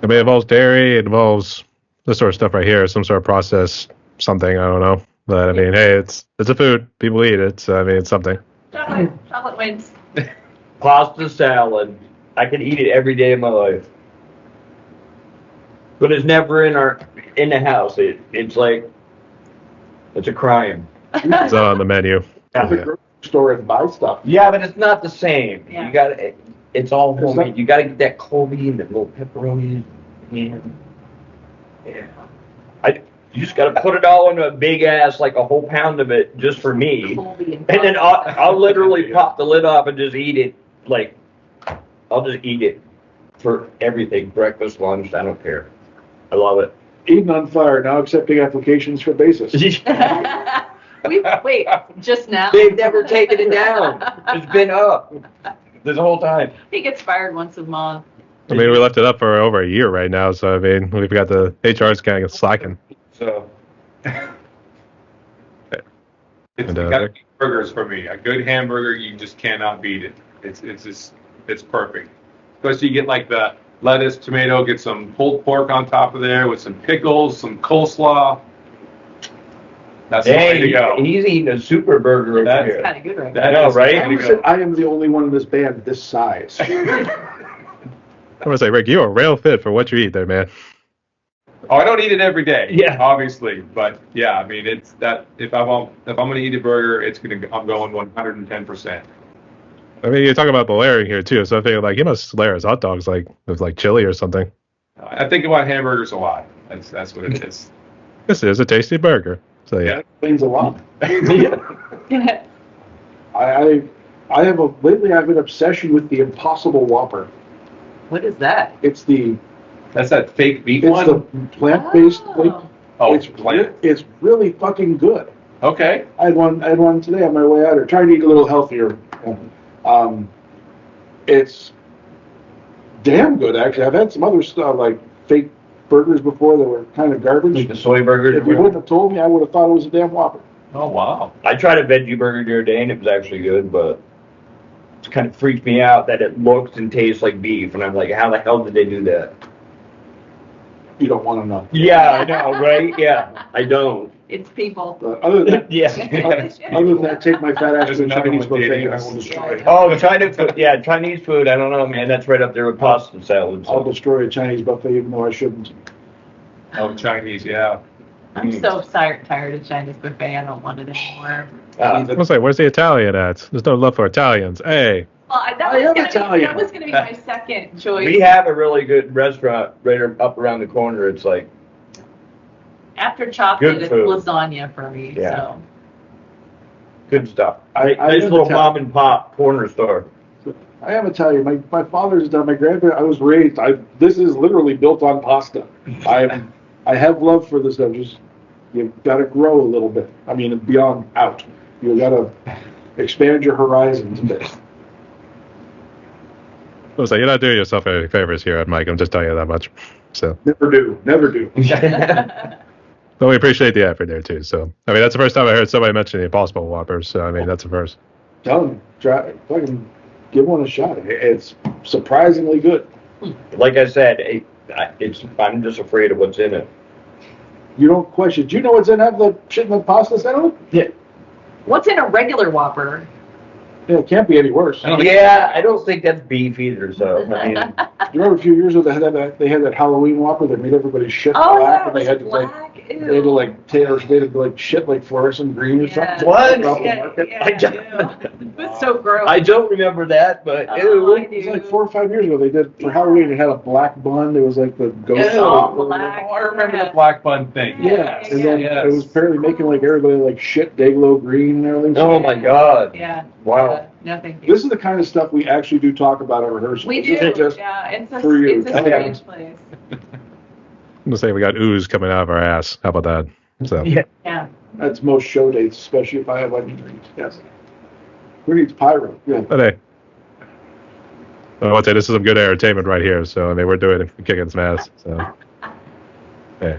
I mean, it involves dairy. It involves this sort of stuff right here. Some sort of processed something. I don't know. But I mean, hey, it's a food. People eat it. So I mean, it's something. Chocolate. Chocolate wins. Pasta salad. I could eat it every day of my life. But it's never in the house. It's like it's a crime. It's not on the menu. At the grocery store and buy stuff. Yeah, but it's not the same. Yeah. You got it's all It's homemade. not- You got to get that Colby and the little pepperoni. Yeah. You just got to put it all in a big ass, like a whole pound of it, just for me. Colby And then I'll literally pop the lid off and just eat it. Like, I'll just eat it for everything. Breakfast, lunch, I don't care. I love it. Eating on fire, now accepting applications for basis. Wait, just now? They've never taken it down. It's been up this whole time. He gets fired once a month. I mean, we left it up for over a year right now. So I mean, we've got the HR's kind of slacking. So, It's And, got burgers for me. A good hamburger, you just cannot beat it. It's perfect. Especially you get like the lettuce, tomato, get some pulled pork on top of there with some pickles, some coleslaw. That's the way to hey, go. he's eating a super burger over That's here. Kind of good right That I know, is the right? way I to always go. said I am the only one in this band this size. I'm gonna say, Rick, you are real fit for what you eat there, man. Oh, I don't eat it every day. Yeah. Obviously, but yeah, I mean, it's that if I'm gonna eat a burger, I'm going 110%. I mean, you talk about the layering here too. So I think like he must layer his hot dogs like with like chili or something. I think about hamburgers a lot. That's what it is. This is a tasty burger. So yeah. Yeah. Means a lot. now. I have lately I've an obsession with the Impossible Whopper. What is that? It's the That's that fake beef it's one. the plant-based thing. Oh, it's plant. it's really fucking good. Okay. I had one today on my way out. Or trying to eat a little healthier. It's damn good actually. I've had some other stuff like fake burgers before that were kind of garbage. Like the soy burgers. If you wouldn't have told me, I would have thought it was a damn Whopper. Oh wow. I tried a veggie burger the other day and it was actually good, but it kind of freaked me out that it looks and tastes like beef. And I'm like, how the hell did they do that? You don't want to know. Yeah, I know, right? Yeah, I don't. It's people. Other than Yeah. other than that, take my fat ass There's to a another Chinese one, buffet Danny, and I I will will destroy it. Oh, Chinese food. Yeah, Chinese food. I don't know, man. That's right up there with pasta salad. I'll So. destroy a Chinese buffet even though I shouldn't. Oh, Chinese, yeah. I'm so tired of Chinese buffet. I don't want it anymore. I was like, where's the Italian at? There's no love for Italians. Hey, Well, I am that Italian. was going to be my second choice. We have a really good restaurant right up around the corner. It's like, After chocolate, Good it's food. lasagna for me. Yeah. So good stuff. I Nice am little Italian. mom and pop corner store. I am Italian. My father's done. My grandparents. I was raised. This is literally built on pasta. I have love for this stuff. Just you've got to grow a little bit. I mean, beyond out. You got to expand your horizons a bit. I was like, you're not doing yourself any favors here, Mike. I'm just telling you that much. So, Never do. Never do. but we appreciate the effort there too. So, I mean, that's the first time I heard somebody mention the Impossible Whopper. So, I mean, that's the first. Tell them. Try. Fucking give one a shot. It's surprisingly good. Like I said, I'm just afraid of what's in it. You don't question. Do you know what's in that? The shit in the pasta salad? Yeah. what's in a regular Whopper? Yeah, it can't be any worse. I don't think- Yeah, I don't think that's beef either. So I mean, You remember a few years ago they had that Halloween Whopper that made everybody shit Oh black yeah, and they was had it to like black? Ew. They had to like Taylor, they had to like shit like fluorescent green or Yeah. something. What? Off the Yeah, market. yeah, I don't- ew. It was so gross. I don't remember that, but Oh, ew. I It was like do. 4 or 5 years ago. They did for Halloween. It had a black bun. It was like the ghost. Ew. Oh, or- black. Oh, I remember the black bun thing. Yeah, and then Yes. it was apparently making like everybody like shit Dayglow green and everything. So Oh my God. Yeah. Wow. No, thank you. this is the kind of stuff we actually do talk about at rehearsal. We This do. isn't just Yeah, it's a, for you. it's a strange place. I'm gonna say we got ooze coming out of our ass. How about that? So Yeah. Yeah. that's most show dates, especially if I have like yes. Who needs pyro? Yeah. but hey. I would say this is some good entertainment right here. So I mean, we're doing it, kicking some ass. So, yeah.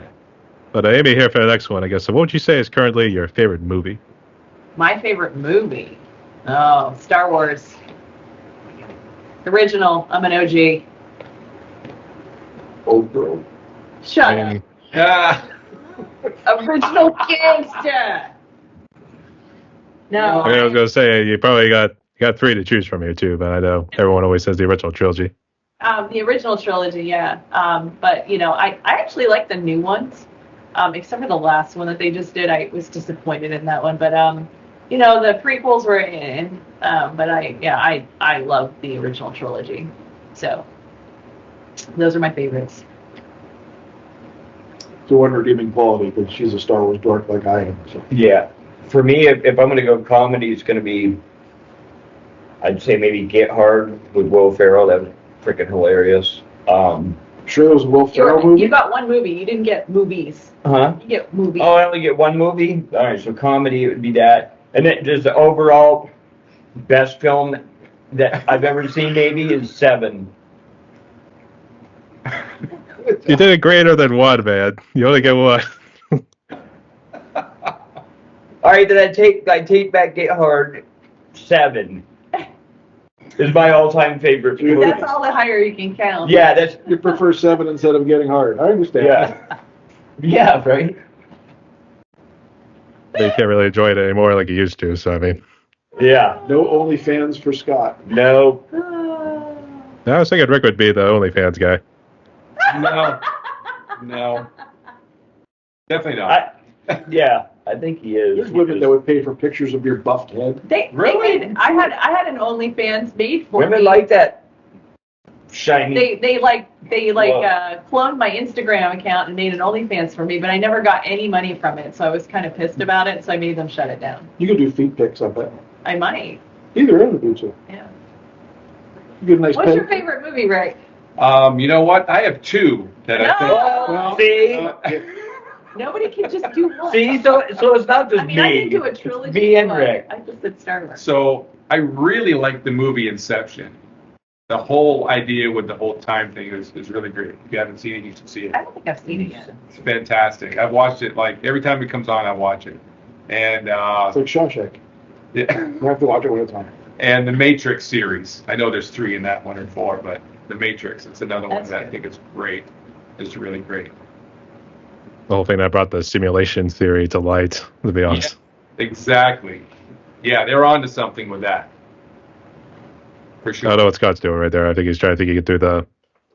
But Amy here for the next one, I guess. So, what would you say is currently your favorite movie? My favorite movie. Oh, Star Wars. Original. I'm an OG. Old girl. Shut up. Ah, Original gangster. No. I mean, I was gonna say you probably got 3 to choose from here too, but I know everyone always says the original trilogy. The original trilogy, yeah. But you know, I actually like the new ones, except for the last one that they just did. I was disappointed in that one, but you know, the prequels were in. But I love the original trilogy. So those are my favorites. It's a one redeeming quality because she's a Star Wars dork like I am. So. Yeah. For me, if I'm going to go comedy, it's going to be, I'd say maybe Get Hard with Will Ferrell. That was freaking hilarious. Sure, it was a Will Ferrell movie. You got one movie. You didn't get movies. Huh? You get movies. Oh, I only get one movie? All right, so comedy, it would be that. And then just the overall best film that I've ever seen maybe is Seven. You did it greater than one, man. You only get one. All right, then I take back Get Hard. Seven is my all-time favorite movie. That's all the higher you can count. Yeah, that's You prefer 7 instead of Getting Hard. I understand. yeah, yeah, right. But you can't really enjoy it anymore like you used to. So I mean, Yeah, No OnlyFans for Scott. no, I was thinking Rick would be the OnlyFans guy. no. Definitely not. I think he is. There's women that would pay for pictures of your buffed head. They Really? made, I had an OnlyFans made for Women me. like that shiny. They Whoa. cloned my Instagram account and made an OnlyFans for me, but I never got any money from it, so I was kind of pissed about it. So I made them shut it down. You could do feet pics up there. I might. Either end would do so. Yeah. You get a nice What's pen. your favorite movie, Rick? You know what? I have two that I think. No. See, Nobody can just do one. see, so it's not just I mean, me. I can do a It's trilogy. me and but Rick. I just said Star Wars. So I really like the movie Inception. The whole idea with the whole time thing is really great. If you haven't seen it, you should see it. I don't think I've seen it yet. It's fantastic. I've watched it like every time it comes on, I watch it. And It's like Shawshank. yeah, You have to watch it one at a time. and the Matrix series. I know there's 3 in that one or 4, but the Matrix, it's another one That's that I good. think is great. It's really great. The whole thing that brought the simulation theory to light, to be honest. Exactly. Yeah, they're onto something with that. For I sure. don't know what Scott's doing right there. I think he's trying to think he could do the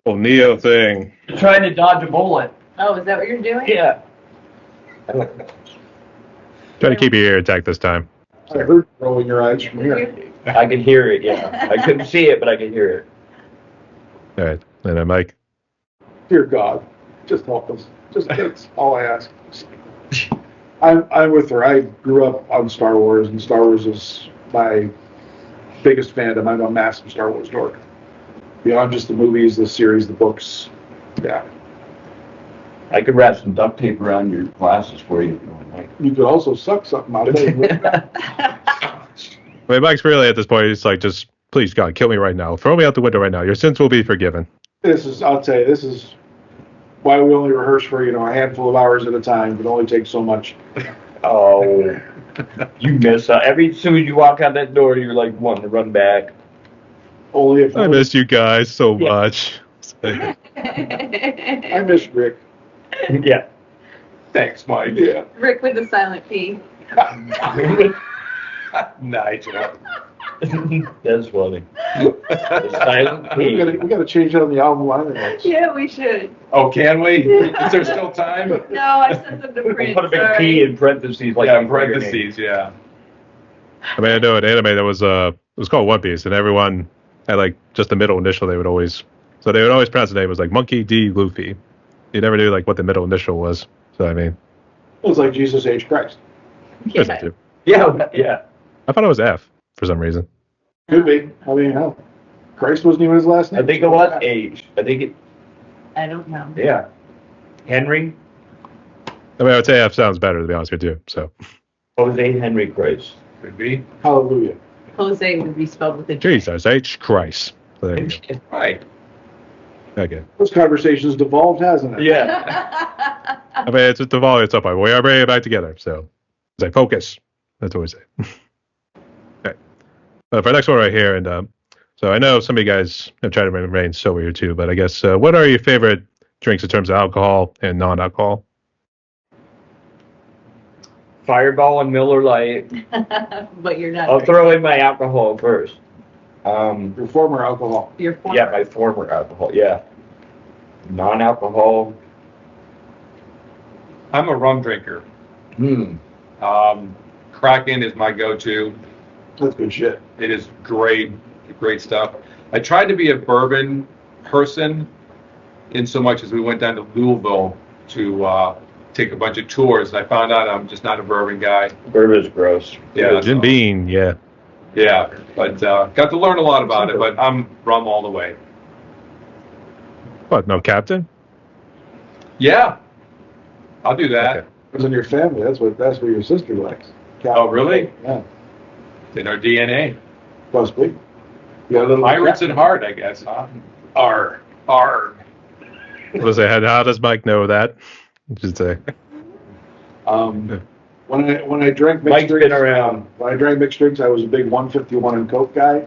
whole Neo thing. Trying to dodge a bullet. Oh, is that what you're doing? Yeah. Trying to keep your ear intact this time. I heard you rolling your eyes from here. I can hear it. Yeah, I couldn't see it, but I can hear it. All right. And then Mike. Dear God, just help us. Just that's all I ask. I'm with her. I grew up on Star Wars, and Star Wars is my biggest fandom. I'm a massive Star Wars dork. Beyond just the movies, the series, the books. Yeah. I could wrap some duct tape around your glasses for you. You could also suck something out of it. I mean, Mike's really at this point, he's like, just please, God, kill me right now. Throw me out the window right now. Your sins will be forgiven. I'll tell you, this is why we only rehearse for, a handful of hours at a time. It only takes so much. Oh, you miss out. As soon as you walk out that door, you're like wanting to run back. Only if I miss you guys so Yeah. much. I miss Rick. Yeah. Thanks, Mike. Yeah. Rick with the silent P. Nigel. That's funny. The silent We P. gotta change that on the album liner notes. Yeah, we should. Oh, can we? Is there still time? No, I sent them to print. Put a big sorry. P in parentheses like Yeah, before your name. parentheses, yeah. I mean, I know an anime that was it was called One Piece, and everyone had like just the middle initial. They would always pronounce the name was like Monkey D. Luffy. You never knew like what the middle initial was. So I mean, It was like Jesus H. Christ. there's that too. Yeah, yeah. I thought it was F for some reason. Could be. I mean, hell, Christ wasn't even his last name. I think it was H. I think it, I don't know. yeah. Henry? I mean, I would say F sounds better to be honest with you. So Jose Henry Christ. Could be. Hallelujah. Jose would be spelled with a J. Jesus H Christ. So there you go. Right. Okay. This conversation's devolved, hasn't it? Yeah. I mean, it's the volume. It's up. We are bringing it back together. So it's like focus. That's what we say. Okay. For our next one right here, and so I know some of you guys have tried to remain sober here too, but I guess what are your favorite drinks in terms of alcohol and non-alcohol? Fireball and Miller Lite. But you're not. I'll throw in my alcohol first. Your former alcohol. Your former. Yeah, my former alcohol. Yeah. Non-alcohol. I'm a rum drinker. Kraken is my go-to. That's good shit. It is great stuff. I tried to be a bourbon person in so much as we went down to Louisville to take a bunch of tours. And I found out I'm just not a bourbon guy. Bourbon's gross. Yeah, Jim Beam, yeah. Yeah, but got to learn a lot about it. But I'm rum all the way. What? No captain? Yeah, I'll do that. Okay. It was in your family. That's what your sister likes. Oh, really? Yeah. In our DNA. Must be. Yeah, Pirates at heart, I guess, huh? R. What does it? How does Mike know that? I should say. When I drank mixed Mike's drinks, been around. when I drank mixed drinks, I was a big 151 and Coke guy.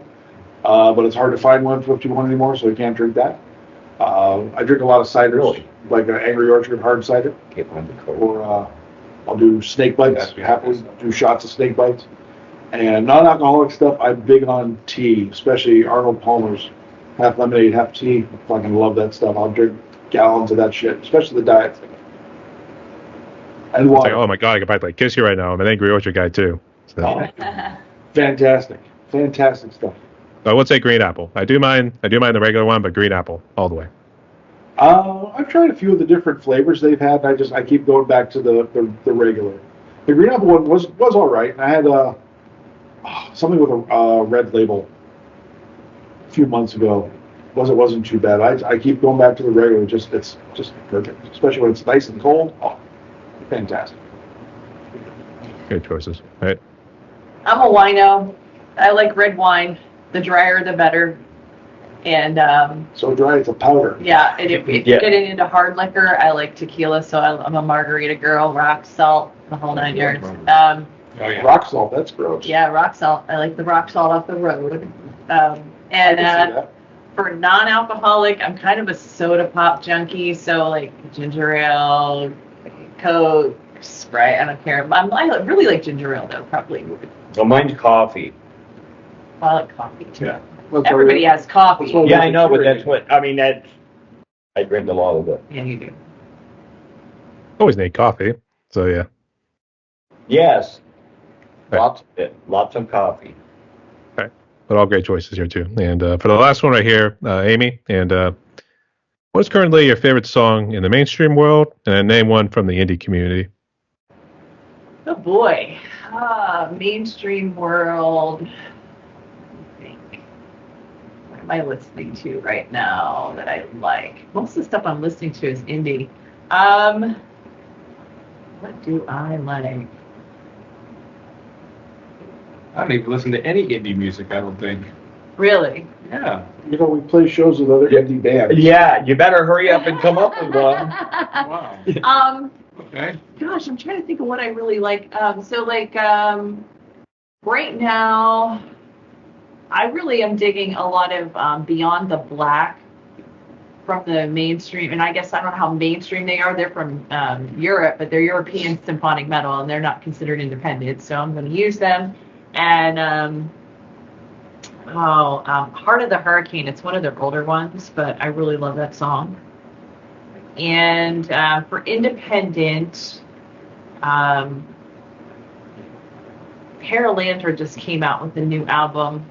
But it's hard to find 151 anymore, so I can't drink that. I drink a lot of ciders, Really? like Angry Orchard hard cider, Can't find the code. or I'll do snake bites. Yeah. Happily do shots of snake bites. And non-alcoholic stuff, I'm big on tea, especially Arnold Palmer's half lemonade, half tea. I fucking love that stuff. I'll drink gallons of that shit, especially the diet thing. And It's water. like, oh my god, I could probably like kiss you right now. I'm an Angry Orchard guy too. So. Fantastic stuff. I would say green apple. I do mind the regular one, but green apple all the way. I've tried a few of the different flavors they've had. And I keep going back to the regular. The green apple one was all right. And I had something with a red label a few months ago. Wasn't too bad. I keep going back to the regular. It's just perfect, especially when it's nice and cold. Oh, fantastic. Good choices, right? I'm a wino. I like red wine. The drier, the better. And So dry, it's a powder. yeah, and if you're getting into hard liquor, I like tequila. So I'm a margarita girl, rock salt, the whole 9 yards. Oh, yeah. Rock salt, that's gross. Yeah, rock salt. I like the rock salt off the road. I can see that. For non-alcoholic, I'm kind of a soda pop junkie. So like ginger ale, Coke, Sprite. I don't care. I really like ginger ale though. Probably. Well, mine's coffee. I like coffee too. Yeah. Everybody has coffee. That's what- Yeah, I know, but that's what, I mean, I drink a lot of it. Yeah, you do. Always need coffee. So yeah. Yes. Right. Lots of it. Lots of coffee. But all great choices here too. And for the last one right here, Amy, and what's currently your favorite song in the mainstream world? And then name one from the indie community. Oh boy. Mainstream world. I think. What am I listening to right now that I like? Most of the stuff I'm listening to is indie. What do I like? I don't even listen to any indie music, I don't think. Really? Yeah. You know, we play shows with other indie bands. Yeah, you better hurry up and come up with one. Wow. Okay. Gosh, I'm trying to think of what I really like. Right now, I really am digging a lot of Beyond the Black from the mainstream, and I guess I don't know how mainstream they are. They're from Europe, but they're European symphonic metal, and they're not considered independent, so I'm going to use them. And Heart of the Hurricane. It's one of their older ones, but I really love that song. And for independent, Paralandra just came out with a new album,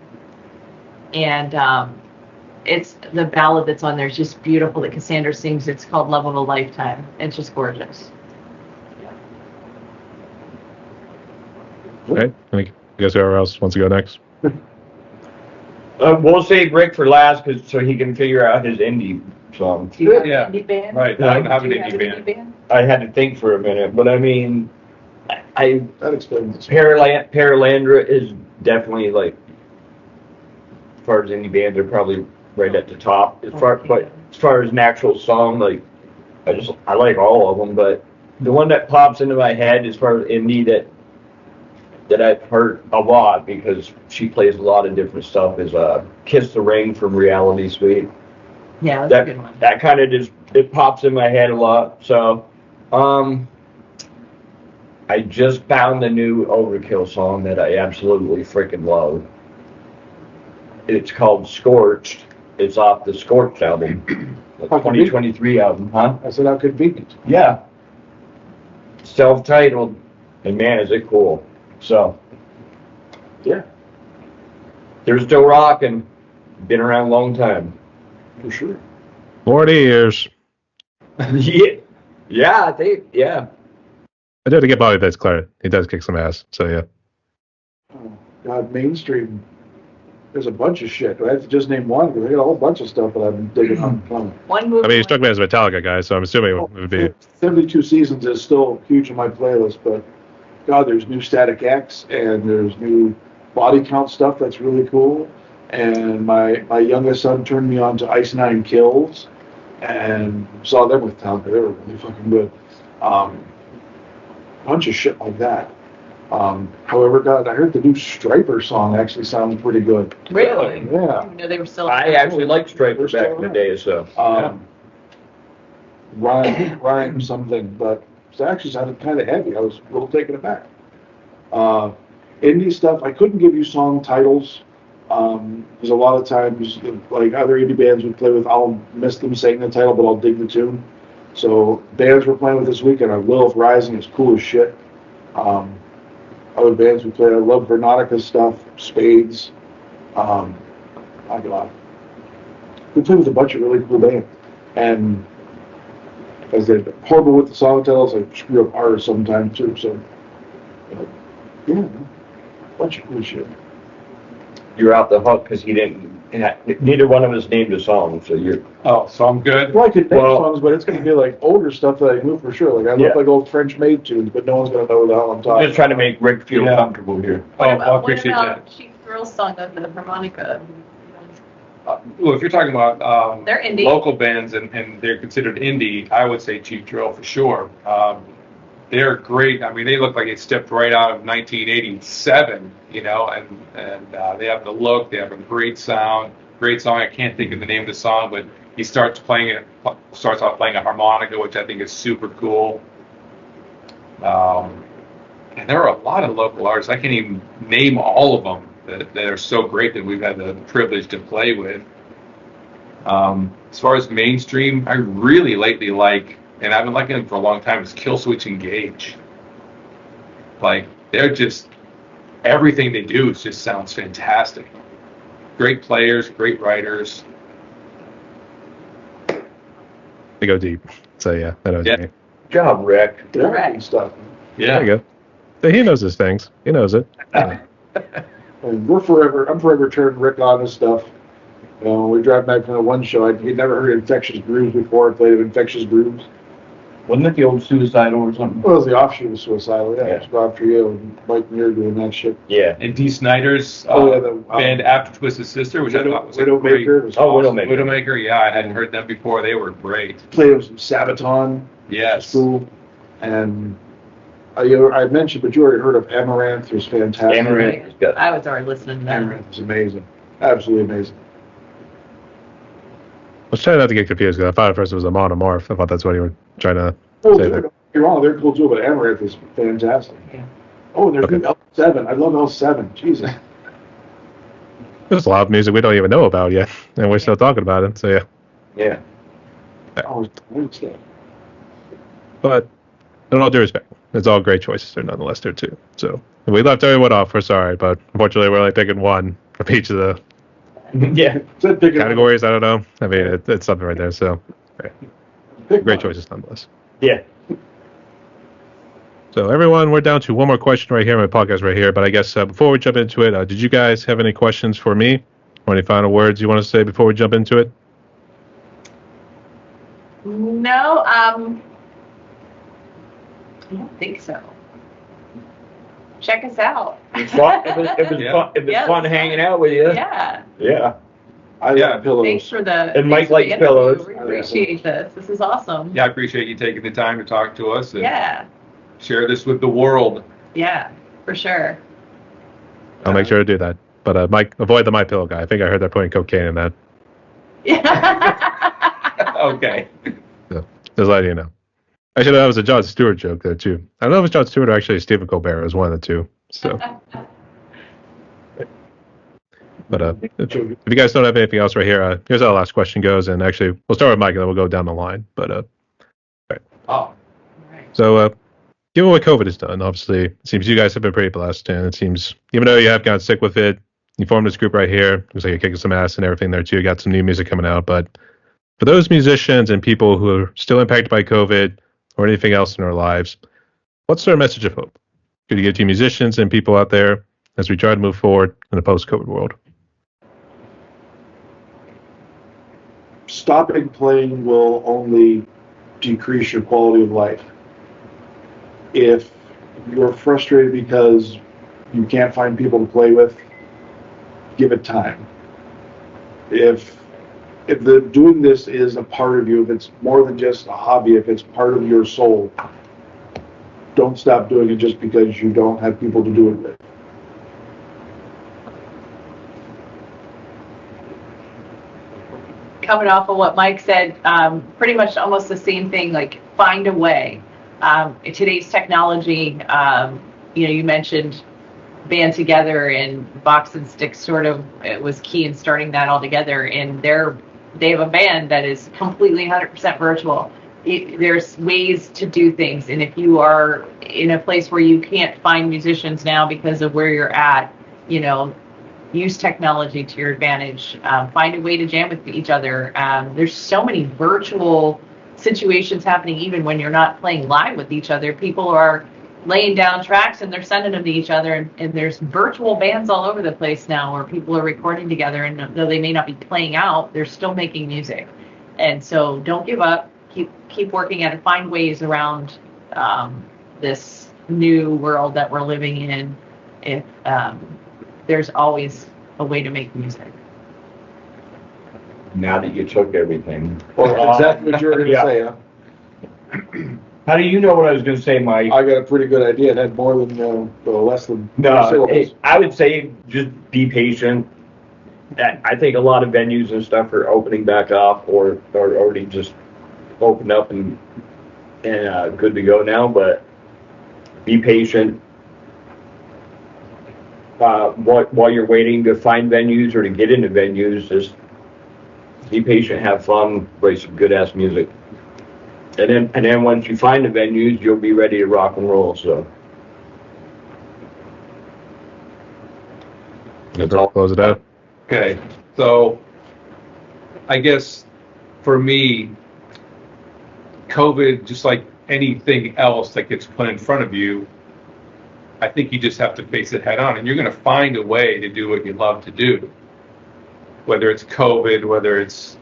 and it's the ballad that's on there is just beautiful that Cassandra sings. It's called Love of a Lifetime. It's just gorgeous. Okay, I guess whoever else wants to go next. We'll save Rick for last, so he can figure out his indie song. Do you have Yeah. an indie band? Right, I don't have Do an you have indie an band. I had to think for a minute, but I mean, That explains it. Paralandra is definitely like, as far as indie bands, they're probably right at the top. But as far as an actual song, like, I like all of them, but the one that pops into my head as far as indie that I've heard a lot, because she plays a lot of different stuff, is Kiss the Ring from Reality Suite. Yeah, that's a good one. That kind of just, it pops in my head a lot. So, I just found the new Overkill song that I absolutely freaking love. It's called Scorched. It's off the Scorched album, the 2023 album, huh? I said, how convenient. Yeah. Self-titled, and man, is it cool. So, yeah. They're still rocking. Been around a long time. For sure. 40 years. Yeah, yeah. I do have to get Bobby Pitts credit. He does kick some ass. So yeah. Oh, God, mainstream. There's a bunch of shit. I have to just name one because I got a whole bunch of stuff that I've been digging on. One movie. I mean, he struck me as a Metallica guy, so I'm assuming it would be. 72 Seasons is still huge in my playlist, but God, there's new Static X and there's new Body Count stuff that's really cool. And my youngest son turned me on to Ice Nine Kills and saw them with Metallica. They were really fucking good. Bunch of shit like that. However, God, I heard the new Striper song actually sounds pretty good. Really? Yeah. I didn't know they were still. I actually liked Striper back in the day, so. Ryan something, but it actually sounded kind of heavy. I was a little taken aback. Indie stuff, I couldn't give you song titles. Because a lot of times, like other indie bands would play with, I'll miss them saying the title, but I'll dig the tune. So bands we're playing with this weekend are Lilith Rising, is cool as shit. Other bands we play, I love Vernatica's stuff, Spades. My God. We play with a bunch of really cool bands. And as they're horrible with the song titles, I screw up ours sometimes too. So, yeah, a bunch of cool shit. You're out the hook because neither one of us named a song, so you're. Oh, so I'm good. Well, I could name songs, but it's going to be like older stuff that I knew for sure. Like I love like old French maid tunes, but no one's going to know the hell I'm I'm talking. just trying to make Rick feel comfortable here. Oh, I What appreciate that. about Cheap Thrills song on the harmonica? Well, if you're talking about They're indie. local bands and they're considered indie, I would say Cheap Thrill for sure. They're great. I mean, they look like they stepped right out of 1987, you know, and they have the look. They have a great sound, great song. I can't think of the name of the song, but he starts off playing a harmonica, which I think is super cool. And there are a lot of local artists. I can't even name all of them that are so great that we've had the privilege to play with. As far as mainstream, I really lately like, and I've been liking them for a long time, is Killswitch Engage. Like, they're just, everything they do just sounds fantastic. Great players, great writers. They go deep. So yeah, that knows me. Good job, Rick. and stuff. Yeah. There you go. So he knows his things. He knows it. And I'm forever turning Rick on his stuff. You know, we drive back from the one show. He'd never heard of Infectious Grooves before. I played of Infectious Grooves. Wasn't it the old Suicidal or something? Well, it was the offshoot of Suicidal. Yeah, Yeah. it's Rob Trio and Mike Muir doing that shit. Yeah. And Dee Snider's the band After Twisted Sister, which I thought was a great. Widowmaker. Was Oh, awesome. Widowmaker. Widowmaker, yeah, I hadn't heard them before. They were great. Played with some Sabaton. Yes. Cool. And I mentioned, but you already heard of Amaranth. It was fantastic. Amaranth is good. I was already listening to that. Amaranth was amazing. Absolutely amazing. I was trying not to get confused because I thought at first it was a monomorph. I thought that's what you were trying to Oh, say dude, there. don't get me wrong, they're cool too, but Amaranth is fantastic. Yeah. Oh, and there's Okay. new L7. I love L7. Jesus. There's a lot of music we don't even know about yet, and we're still talking about it. So yeah. Yeah. Oh, Wednesday. But in all due respect, it's all great choices there nonetheless there too. So if we left everyone off, we're sorry, but unfortunately we're only picking one from each of the Yeah. Said pick categories. I don't know. I mean, it's something right there. So Pick great one. choices nonetheless. Yeah. So everyone, we're down to one more question right here on my podcast right here. But I guess before we jump into it, did you guys have any questions for me or any final words you want to say before we jump into it? No, I don't think so. Check us out. It was Yeah. fun. It was Yeah, fun it was hanging fun. out with you. Yeah. Yeah. I Yeah. like pillows. Thanks for the. And Mike thanks for the likes interview. pillows. We appreciate this. This is awesome. Yeah, I appreciate you taking the time to talk to us and Yeah. share this with the world. Yeah, for sure. I'll make sure to do that. But Mike, avoid the My Pillow guy. I think I heard they're putting cocaine in that. Yeah. Okay. So just letting you know. Actually, that was a Jon Stewart joke there too. I don't know if it's Jon Stewart or actually Stephen Colbert. It was one of the two. So, but if you guys don't have anything else right here, here's how the last question goes. And actually, we'll start with Mike and then we'll go down the line. But Oh, so given what COVID has done, obviously, it seems you guys have been pretty blessed, and it seems even though you have gotten sick with it, you formed this group right here. Looks like you're kicking some ass and everything there too. You got some new music coming out, but for those musicians and people who are still impacted by COVID or anything else in their lives, what's their message of hope? Could you give to musicians and people out there as we try to move forward in a post-COVID world? Stopping playing will only decrease your quality of life. If you're frustrated because you can't find people to play with, give it time. If doing this is a part of you, if it's more than just a hobby, if it's part of your soul, don't stop doing it just because you don't have people to do it with. Coming off of what Mike said, pretty much almost the same thing, like find a way. Today's technology, you mentioned band together and Box and Sticks sort of it was key in starting that all together. And they have a band that is completely 100% virtual. There's ways to do things. And if you are in a place where you can't find musicians now because of where you're at, use technology to your advantage. Find a way to jam with each other. There's so many virtual situations happening even when you're not playing live with each other. People are laying down tracks and they're sending them to each other, and there's virtual bands all over the place now where people are recording together, and though they may not be playing out, they're still making music. And so don't give up. Keep working at it. Find ways around this new world that we're living in. If there's always a way to make music. Now that you took everything. Well, exactly what you were going to Yeah. say, huh? How do you know what I was going to say, Mike? I got a pretty good idea. It had more than, less than No, syllables. I would say just be patient. I think a lot of venues and stuff are opening back up or already just opened up and good to go now, but be patient. While you're waiting to find venues or to get into venues, just be patient, have fun, play some good ass music. And then once you find the venues, you'll be ready to rock and roll. So That's all. Close it out. okay. So I guess for me, COVID, just like anything else that gets put in front of you, I think you just have to face it head on, and you're going to find a way to do what you love to do. Whether it's COVID, whether it's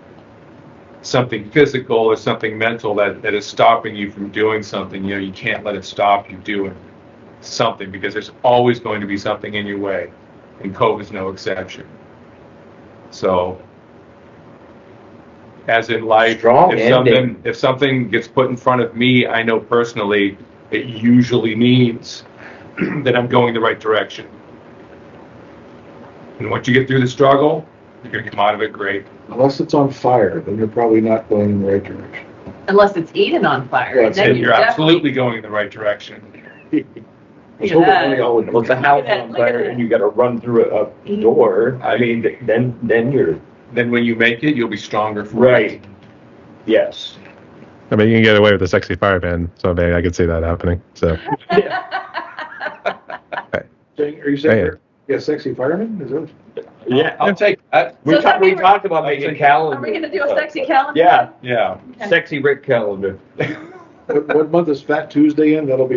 something physical or something mental that is stopping you from doing something, you can't let it stop you doing something, because there's always going to be something in your way, and COVID's no exception. So, as in life, if something gets put in front of me, I know personally it usually means that I'm going the right direction. And once you get through the struggle, you're going to come out of it great. Unless it's on fire, then you're probably not going in the right direction. Unless it's eaten on fire. Yeah, then You're absolutely going in the right direction. Look So at when that. you put the house Look at on that, look at fire that. and you gotta run through a door, I mean, then you're, Then when you make it, you'll be stronger for right. it. Yes. I mean, you can get away with a sexy fireman, so maybe I could see that happening. So, Are you saying, Hey. yeah, sexy fireman? Is that? Yeah. I'll take that. So does that We mean talked about making a Are calendar. Are we gonna do a sexy calendar? Yeah, Yeah. sexy Rick calendar. What month is Fat Tuesday in? That'll be.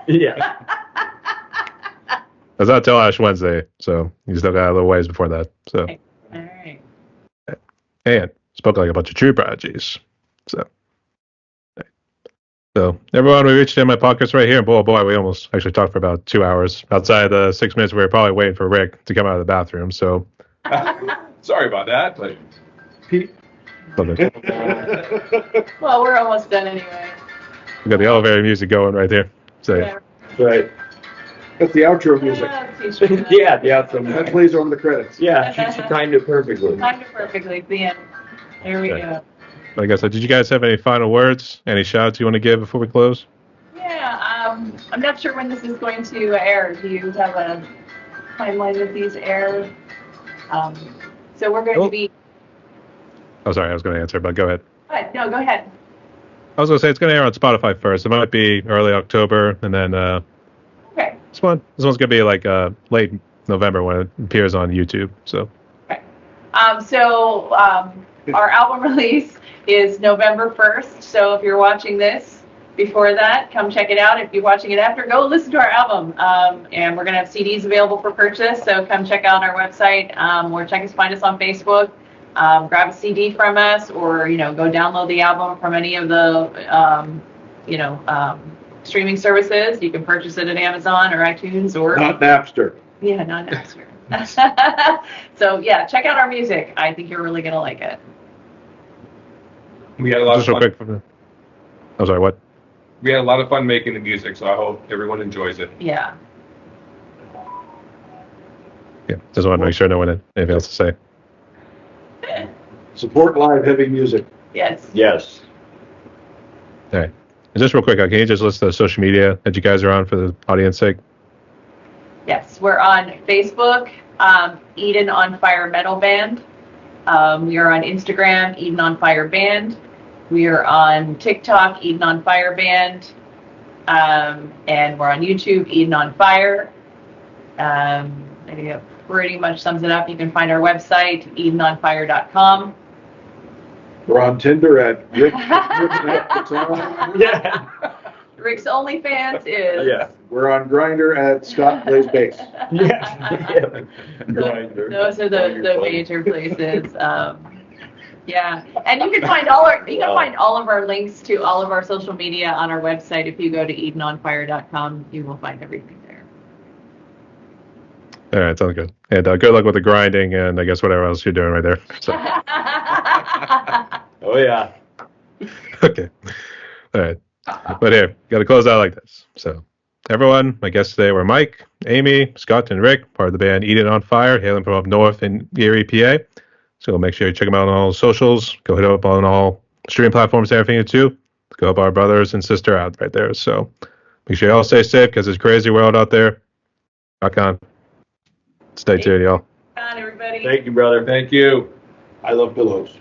Yeah. that's not till Ash Wednesday, so you still got a little ways before that. So, All right. and spoke like a bunch of true prodigies. So, everyone, we reached the end of my podcast right here. And boy, we almost actually talked for about 2 hours. Outside the 6 minutes, we were probably waiting for Rick to come out of the bathroom. So, Sorry about that, but Well, we're almost done anyway. we got the elevator music going right there. So, Yeah. Right. That's the outro music. Yeah, yeah. That plays over the credits. Yeah, she timed it perfectly. Timed it perfectly at the end. There we Okay. go. like I said, did you guys have any final words? Any shout outs you want to give before we close? Yeah, I'm not sure when this is going to air. Do you have a timeline that these air? So we're going to be. Oh, sorry, I was going to answer, but go ahead. No, go ahead. I was going to say it's going to air on Spotify first. It might be early October, and then Okay. this one's going to be like late November when it appears on YouTube. So, Our album release is November 1st. So if you're watching this before that, come check it out. If you're watching it after, go listen to our album. And we're going to have CDs available for purchase. So come check out our website or find us on Facebook. Grab a CD from us, or go download the album from any of the streaming services. You can purchase it at Amazon or iTunes or Not Napster. yeah, not Napster. So yeah, check out our music. I think you're really gonna like it. we had a lot of just real fun. quick. I'm sorry, what? We had a lot of fun making the music, so I hope everyone enjoys it. Yeah. Yeah, just want to make sure no one had anything else to say. Support live heavy music. Yes. Yes. All right. And just real quick, can you just list the social media that you guys are on for the audience sake? Yes, we're on Facebook, Eden on Fire Metal Band. We are on Instagram, Eden on Fire Band. We are on TikTok, Eden on Fire Band. And we're on YouTube, Eden on Fire. I think that pretty much sums it up. You can find our website, edenonfire.com. We're on Tinder at Rick. Yeah. Rick's OnlyFans is. Yeah. We're on Grinder at Scott Plays Bass. Yeah. Grinder. Those are the major places. Yeah, and you can find all of our links to all of our social media on our website. If you go to edenonfire.com, you will find everything there. All right, sounds good. And good luck with the grinding and I guess whatever else you're doing right there. So, Oh, yeah. okay. All right. But here, got to close out like this. So, everyone, my guests today were Mike, Amy, Scott, and Rick, part of the band Eden on Fire, hailing from up north in Erie, PA. So make sure you check them out on all socials. Go hit up on all streaming platforms, everything too. Go help our brothers and sister out right there. So make sure you all stay safe because it's a crazy world out there. Rock on. Stay tuned, y'all. Come on, everybody. Thank you, brother. Thank you. I love pillows.